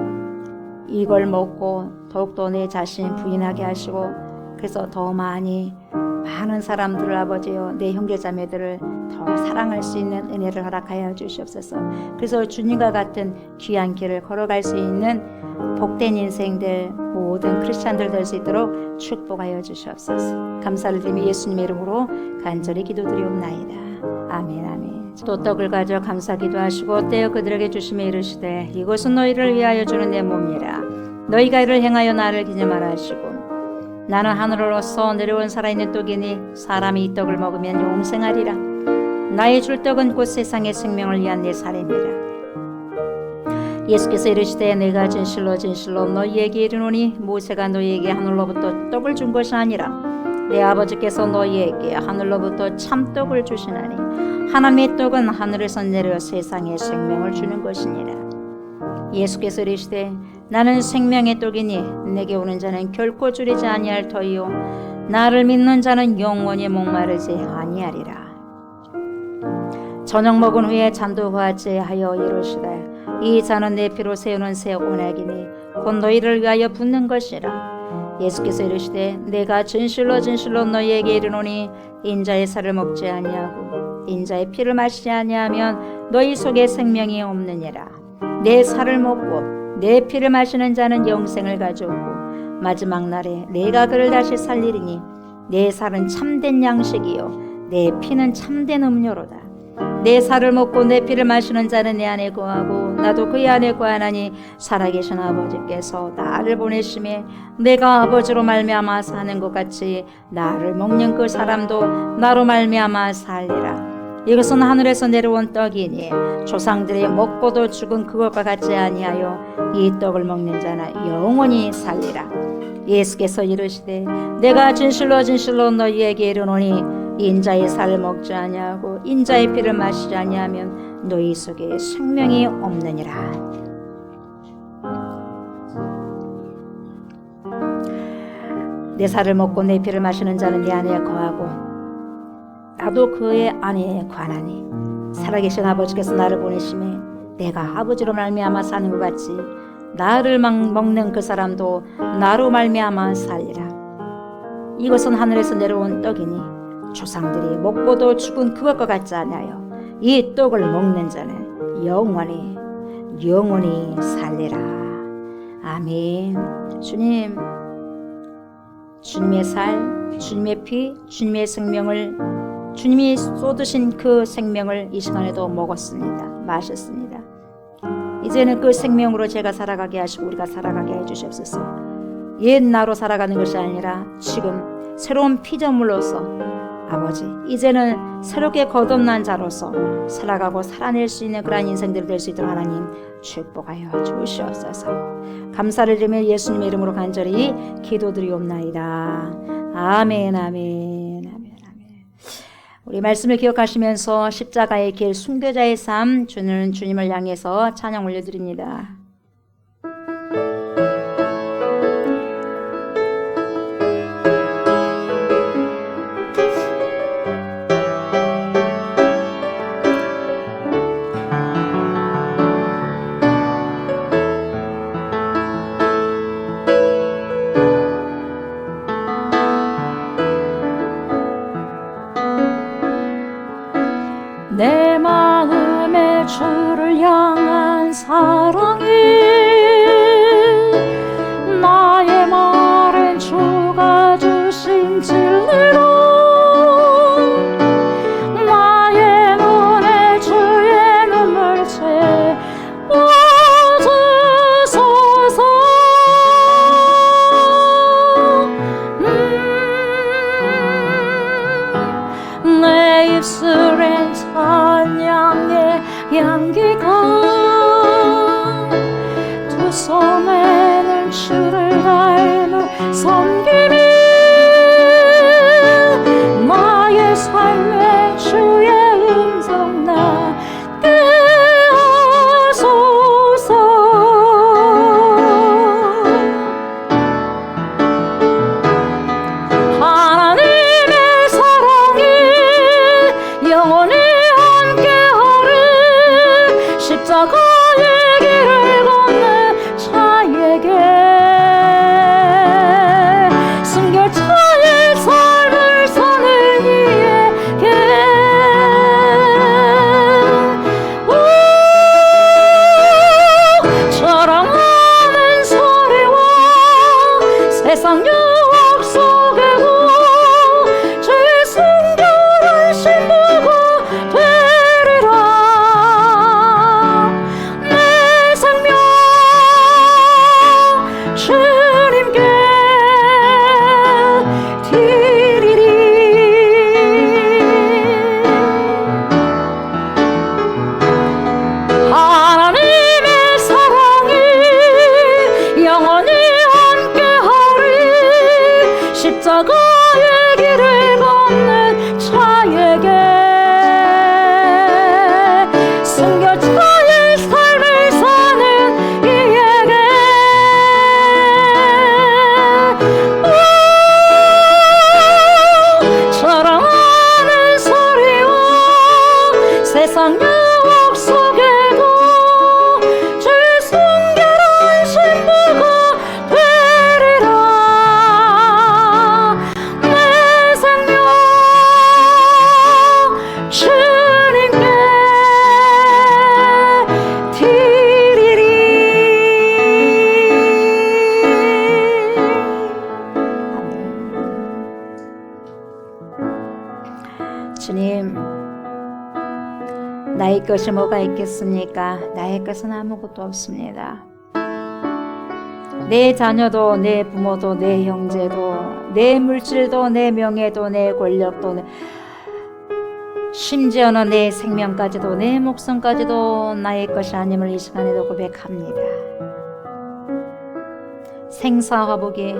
이걸 먹고 더욱더 내 자신 부인하게 하시고 그래서 더 많은 사람들을 아버지요 내 형제자매들을 더 사랑할 수 있는 은혜를 허락하여 주시옵소서. 그래서 주님과 같은 귀한 길을 걸어갈 수 있는 복된 인생들 모든 크리스찬들 될 수 있도록 축복하여 주시옵소서. 감사를 드리며 예수님의 이름으로 간절히 기도드리옵나이다. 아멘 아멘. 또 떡을 가져 감사 기도하시고 떼어 그들에게 주시며 이르시되 이것은 너희를 위하여 주는 내 몸이라. 너희가 이를 행하여 나를 기념하라 하시고 나는 하늘로서 내려온 살아있는 떡이니 사람이 이 떡을 먹으면 영생하리라. 나의 줄 떡은 곧 세상의 생명을 위한 내 살이니라. 예수께서 이르시되 내가 진실로 너희에게 이르노니 모세가 너희에게 하늘로부터 떡을 준 것이 아니라 내 아버지께서 너희에게 하늘로부터 참떡을 주시나니 하나님의 떡은 하늘에서 내려 세상의 생명을 주는 것이니라. 예수께서 이르시되 나는 생명의 떡이니 내게 오는 자는 결코 줄이지 아니할 터이요 나를 믿는 자는 영원히 목마르지 아니하리라. 저녁 먹은 후에 잔도같이 하여 이르시되 이 잔은 내 피로 세우는 새 언약이니 곧 너희를 위하여 붓는 것이라. 예수께서 이르시되 내가 진실로 너희에게 이르노니 인자의 살을 먹지 아니하고 인자의 피를 마시지 아니하면 너희 속에 생명이 없느니라. 내 살을 먹고 내 피를 마시는 자는 영생을 가져오고 마지막 날에 내가 그를 다시 살리리니 내 살은 참된 양식이요 내 피는 참된 음료로다. 내 살을 먹고 내 피를 마시는 자는 내 안에 거하고 나도 그의 안에 거하나니 살아계신 아버지께서 나를 보내심에 내가 아버지로 말미암아 사는 것 같이 나를 먹는 그 사람도 나로 말미암아 살리라. 이것은 하늘에서 내려온 떡이니 조상들이 먹고도 죽은 그것과 같지 아니하여 이 떡을 먹는 자는 영원히 살리라. 예수께서 이르시되 내가 진실로 너희에게 이르노니 인자의 살을 먹지 아니하고 인자의 피를 마시지 아니하면 너희 속에 생명이 없느니라. 내 살을 먹고 내 피를 마시는 자는 내 안에 거하고 나도 그의 안에 거하나니 살아계신 아버지께서 나를 보내심에 내가 아버지로 말미암아 사는 것 같이 나를 먹는 그 사람도 나로 말미암아 살리라. 이것은 하늘에서 내려온 떡이니 조상들이 먹고도 죽은 그것과 같지 않아요. 이 떡을 먹는 자는 영원히 살리라. 아멘. 주님, 주님의 살, 주님의 피, 주님의 생명을 주님이 쏟으신 그 생명을 이 시간에도 먹었습니다. 마셨습니다. 이제는 그 생명으로 제가 살아가게 하시고 우리가 살아가게 해주시옵소서. 옛 나로 살아가는 것이 아니라 지금 새로운 피조물로서 아버지, 이제는 새롭게 거듭난 자로서 살아가고 살아낼 수 있는 그러한 인생들이 될 수 있도록 하나님 축복하여 주시옵소서. 감사를 드리며 예수님의 이름으로 간절히 기도드리옵나이다. 아멘, 아멘, 아멘, 아멘. 우리 말씀을 기억하시면서 십자가의 길, 순교자의 삶, 주님을 향해서 찬양 올려드립니다. 내 마음에 주를 향한 사랑이 나의 말엔 주가 주신 진리로 나의 눈에 주의 눈물 채워주소서. 내 입술엔 찬양의 향기가 두 손에는 주를 닮은 섬김이 나의 삶에 주의 음성 나게 하소서. 하나님의 사랑이 영원히 함께하리. 십자가의 길을 걷는 자에게 순결자의 삶을 사는 이에게 자랑하는 소리와 세상 유혹 속에도 주의 순결한 신부가 되리라. 내 생명 주님께 드리리. 하나님의 사랑이 영원히 함께하리. 십자가의 길을 걷는 자에게 순결자의 삶을 사는 이에게 자랑하는 소리와 세상 유혹 속에도 주의 순결한 신부가 되리라. 내 생명 주님께 드리리. 주님, 나의 것이 뭐가 있겠습니까? 나의 것은 아무것도 없습니다. 내 자녀도, 내 부모도, 내 형제도, 내 물질도, 내 명예도, 내 권력도, 심지어는 내 생명까지도, 내 목숨까지도 나의 것이 아님을 이 시간에도 고백합니다. 생사화복의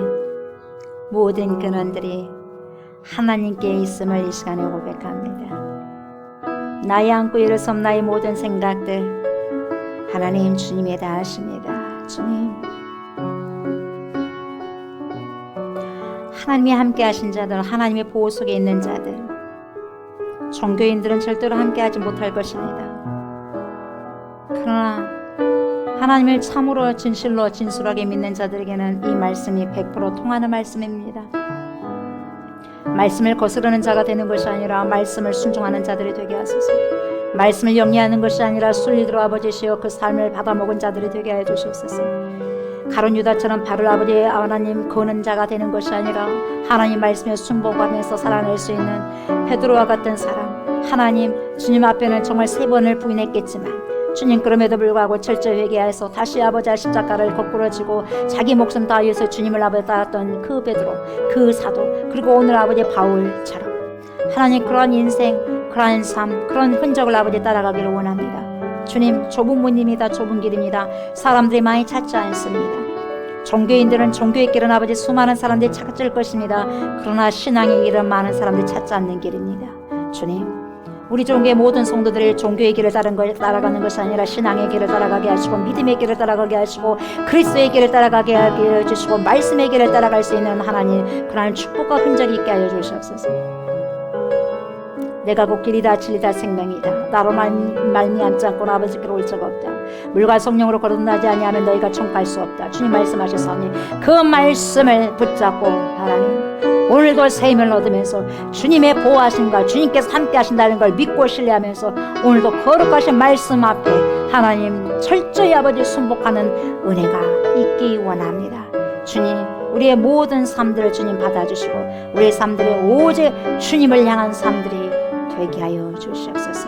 모든 근원들이 하나님께 있음을 이 시간에 고백합니다. 나의 안고 일어선 나의 모든 생각들 하나님 주님에 다 아십니다. 주님, 하나님이 함께 하신 자들, 하나님의 보호 속에 있는 자들, 종교인들은 절대로 함께 하지 못할 것입니다. 그러나 하나님을 참으로 진실로 진솔하게 믿는 자들에게는 이 말씀이 100% 통하는 말씀입니다. 말씀을 거스르는 자가 되는 것이 아니라 말씀을 순종하는 자들이 되게 하소서. 말씀을 영리하는 것이 아니라 순리대로 아버지시여 그 삶을 받아먹은 자들이 되게 해 주시옵소서. 가룟 유다처럼 발을 아버지의 하나님 거는 자가 되는 것이 아니라 하나님 말씀에 순복하면서 살아낼 수 있는 베드로와 같은 사람. 하나님, 주님 앞에는 정말 3번을 부인했겠지만 주님 그럼에도 불구하고 철저히 회개해서 다시 아버지의 십자가를 거꾸로 지고 자기 목숨 다해서 주님을 아버지 따랐던 그 베드로, 그 사도, 그리고 오늘 아버지 바울처럼 하나님 그런 인생, 그런 삶, 그런 흔적을 아버지 따라가기를 원합니다. 주님, 좁은 문입니다. 좁은 길입니다. 사람들이 많이 찾지 않습니다. 종교인들은 종교의 길은 아버지 수많은 사람들이 찾을 것입니다. 그러나 신앙의 길은 많은 사람들이 찾지 않는 길입니다. 주님, 우리 종교의 모든 성도들이 종교의 길을 따라가는 것이 아니라 신앙의 길을 따라가게 하시고 믿음의 길을 따라가게 하시고 그리스도의 길을 따라가게 하게 해주시고 말씀의 길을 따라갈 수 있는 하나님, 그러한 축복과 흔적이 있게 하여 주시옵소서. 내가 곧 길이다 진리다 생명이다. 나로 말미암지 않고는 아버지께로 올 적 없다. 물과 성령으로 거듭나지 아니하면 너희가 천갈 수 없다. 주님 말씀하셨사오니 그 말씀을 붙잡고 하나님 오늘도 새 힘을 얻으면서 주님의 보호하심과 주님께서 함께 하신다는 걸 믿고 신뢰하면서 오늘도 거룩하신 말씀 앞에 하나님 철저히 아버지 순복하는 은혜가 있기 원합니다. 주님, 우리의 모든 삶들을 주님 받아주시고 우리의 삶들이 오직 주님을 향한 삶들이 되게 하여 주시옵소서.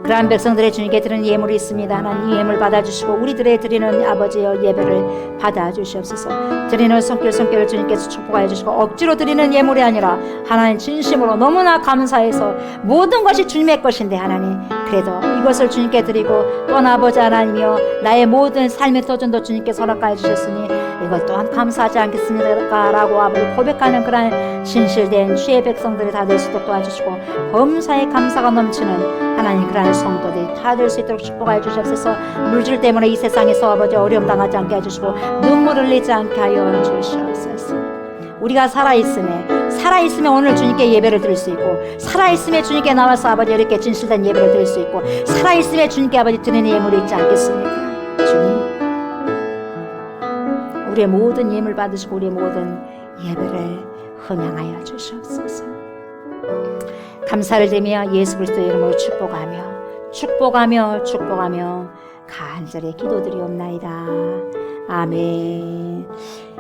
그러한 백성들의 주님께 드리는 예물이 있습니다. 하나님 이 예물 받아주시고 우리들의 드리는 아버지의 예배를 받아주시옵소서. 드리는 손길을 주님께서 축복하여 주시고 억지로 드리는 예물이 아니라 하나님 진심으로 너무나 감사해서 모든 것이 주님의 것인데 하나님 그래도 이것을 주님께 드리고 또 아버지 하나님이여 나의 모든 삶의 도전도 주님께서 허락하여 주셨으니 이것 또한 감사하지 않겠습니까? 라고 아버지 고백하는 그런 진실된 주의 백성들이 다 될 수 있도록 도와주시고 범사에 감사가 넘치는 하나님 그러한 성도들이 다 될 수 있도록 축복하여 주시옵소서. 물질 때문에 이 세상에서 아버지 어려움 당하지 않게 해주시고 눈물 흘리지 않게 하여 주시옵소서. 우리가 살아있으면 오늘 주님께 예배를 드릴 수 있고 살아있으면 주님께 나와서 아버지 이렇게 진실된 예배를 드릴 수 있고 살아있으면 주님께 아버지 드리는 예물이 있지 않겠습니까? 주님, 우리의 모든 예물 받으시고 우리의 모든 예배를 흥양하여 주시옵소서. 감사를 드리며 예수 그리스도의 이름으로 축복하며 간절히 기도드리옵나이다. 아멘.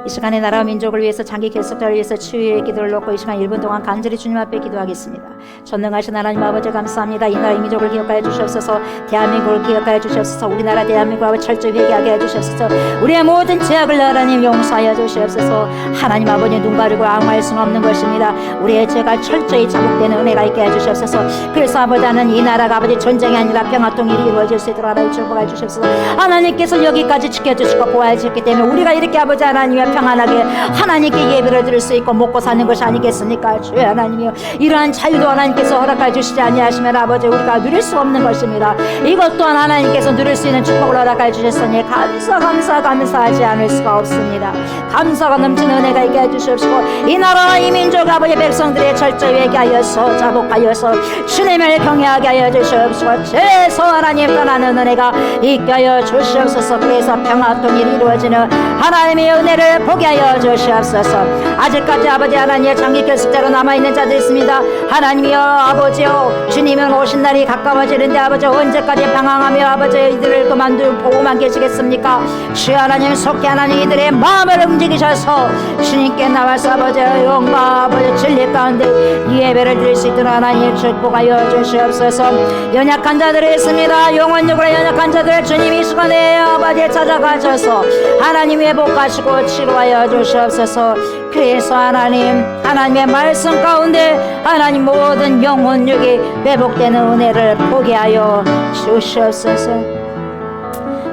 이 시간에 나라와 민족을 위해서 장기 결석자를 위해서 치유의 기도를 놓고 이 시간 1분 동안 간절히 주님 앞에 기도하겠습니다. 전능하신 하나님 아버지 감사합니다. 이 나라 이 민족을 기억하여 주시옵소서. 대한민국을 기억하여 주시옵소서. 우리나라 대한민국 아버지 철저히 회개하게 해주시옵소서. 우리의 모든 죄악을 하나님 용서하여 주시옵소서. 하나님 아버지 눈 가리고 앙할 수는 없는 것입니다. 우리의 죄가 철저히 자복되는 은혜가 있게 해주시옵소서. 그래서 아버지 하나님 이 나라가 아버지 전쟁이 아니라 평화 통일이 이루어질 수 있도록 하나님 축복해 주시옵소서. 하나님께서 여기까지 지켜주시고 보호해 주셨기 때문에 우리가 이렇게 아버지 하나님의 평안하게 하나님께 예배를 드릴 수 있고 먹고 사는 것이 아니겠습니까? 주여 하나님이여 이러한 자유도 하나님께서 허락해 주시지 아니하시면 아버지 우리가 누릴 수 없는 것입니다. 이것 또한 하나님께서 누릴 수 있는 축복을 허락해 주셨으니 감사하지 않을 수가 없습니다. 감사가 넘치는 은혜가 있게 해주시옵시고 이 나라와 이 민족 아버지 백성들의 철저히 회개하여서 자복하여서 주님을 경외하게 하여 주시옵시고 최소 하나님 떠나는 은혜가 있게 하여 주시옵소서. 그래서 평화 통일이 이루어지는 하나님의 은혜를 보게 하여 주시옵소서. 아직까지 아버지 하나님의 장기 결석자로 남아있는 자들 있습니다. 하나님이여 아버지여 주님은 오신 날이 가까워지는데 아버지 언제까지 방황하며 아버지 이들을 보고만 계시겠습니까? 주여 하나님 속히 하나님 이들의 마음을 움직이셔서 주님께 나와서 아버지 영과 아버지 진리 가운데 예배를 드릴 수 있도록 하나님 축복하여 주시옵소서. 연약한 자들이 있습니다. 영혼력으로 연약한 자들 주님 이 시간에 아버지 찾아가셔서 하나님 회복하시고 치료하여 주시옵소서. 그래서 하나님의 말씀 가운데 하나님 모든 영혼력이 회복되는 은혜를 보게 하여 주시옵소서.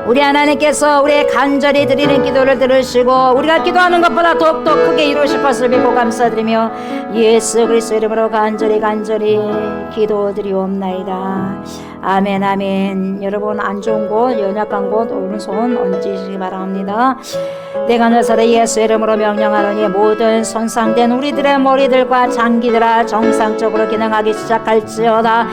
우리 하나님께서 우리의 간절히 드리는 기도를 들으시고 우리가 기도하는 것보다 더욱더 크게 이루실 것을 믿고 감사드리며 예수 그리스도 이름으로 간절히 기도드리옵나이다. 아멘 아멘. 여러분 안 좋은 곳 연약한 곳 오른손 얹으시기 바랍니다. 내가 너서를 예수 이름으로 명령하노니 모든 손상된 우리들의 머리들과 장기들아 정상적으로 기능하기 시작할지어다.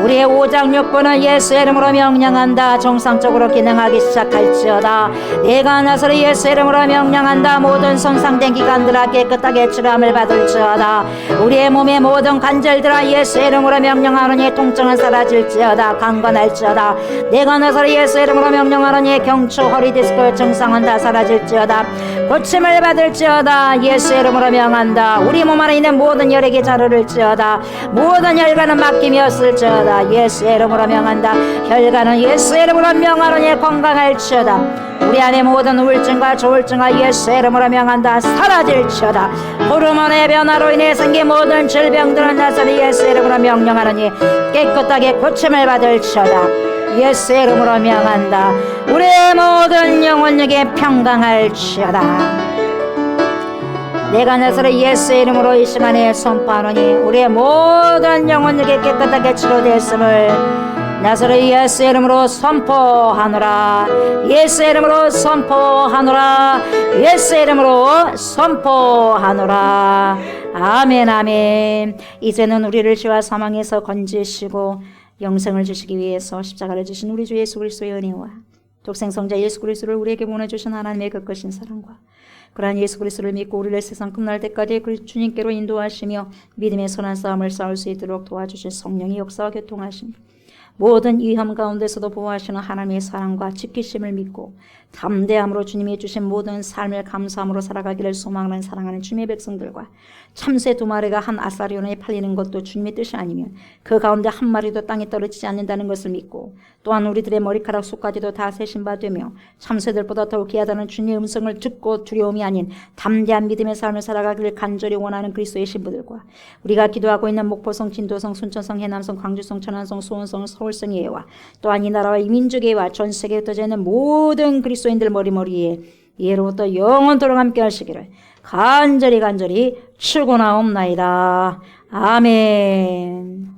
우리의 오장육부는 예수 이름으로 명령한다. 정상적으로 기능하기 시작할지어다. 내가 너서를 예수 이름으로 명령한다. 모든 손상된 기관들아 깨끗하게 치료함을 받을지어다. 우리의 몸의 모든 관절들아 예수 이름으로 명령하노니 통증은 사라질지어다. 강건할지어다. 내가 너서를 예수 이름으로 명령하노니 경추 허리 디스크 증상은 다 사라질지어다. 고침을 받을지어다. 예수 이름으로 명한다. 우리 몸 안에 있는 모든 혈액이 자르를지어다. 모든 혈관은 맡김이었을지어다. 예수 이름으로 명한다. 혈관은 예수 이름으로 명하노니 건강할지어다. 우리 안에 모든 우울증과 조울증과 예수의 이름으로 명한다. 사라질지어다. 호르몬의 변화로 인해 생긴 모든 질병들은 나사렛 예수의 이름으로 명령하느니 깨끗하게 고침을 받을지어다. 예수의 이름으로 명한다. 우리의 모든 영혼에게 평강할지어다. 내가 나사렛 예수의 이름으로 이 시간에 선포하노니 우리의 모든 영혼에게 깨끗하게 치료되었음을 나사렛 예수의 이름으로 선포하노라. 예수의 이름으로 선포하노라. 예수의 이름으로 선포하노라. 아멘 아멘. 이제는 우리를 죄와 사망에서 건지시고 영생을 주시기 위해서 십자가를 주신 우리 주 예수 그리스도의 은혜와 독생성자 예수 그리스도를 우리에게 보내주신 하나님의 그 크신 사랑과 그러한 예수 그리스도를 믿고 우리를 세상 끝날 때까지 그 주님께로 인도하시며 믿음의 선한 싸움을 싸울 수 있도록 도와주실 성령의 역사와 교통하시며 모든 위험 가운데서도 보호하시는 하나님의 사랑과 지키심을 믿고 담대함으로 주님이 주신 모든 삶을 감사함으로 살아가기를 소망하는 사랑하는 주님의 백성들과 참새 2마리가 한 아사리온에 팔리는 것도 주님의 뜻이 아니면 그 가운데 한 마리도 땅에 떨어지지 않는다는 것을 믿고 또한 우리들의 머리카락 속까지도 다 세신 바 되며 참새들보다 더욱 귀하다는 주님의 음성을 듣고 두려움이 아닌 담대한 믿음의 삶을 살아가기를 간절히 원하는 그리스도의 신부들과 우리가 기도하고 있는 목포성, 진도성, 순천성, 해남성, 광주성, 천안성, 수원성, 서울성 예와 또한 이 나라와 이 민족예와 전 세계에 흩어져 있는 모든 그리스도인들 머리머리에 예로부터 영원토록 함께 하시기를 간절히 축원하옵나이다. 아멘.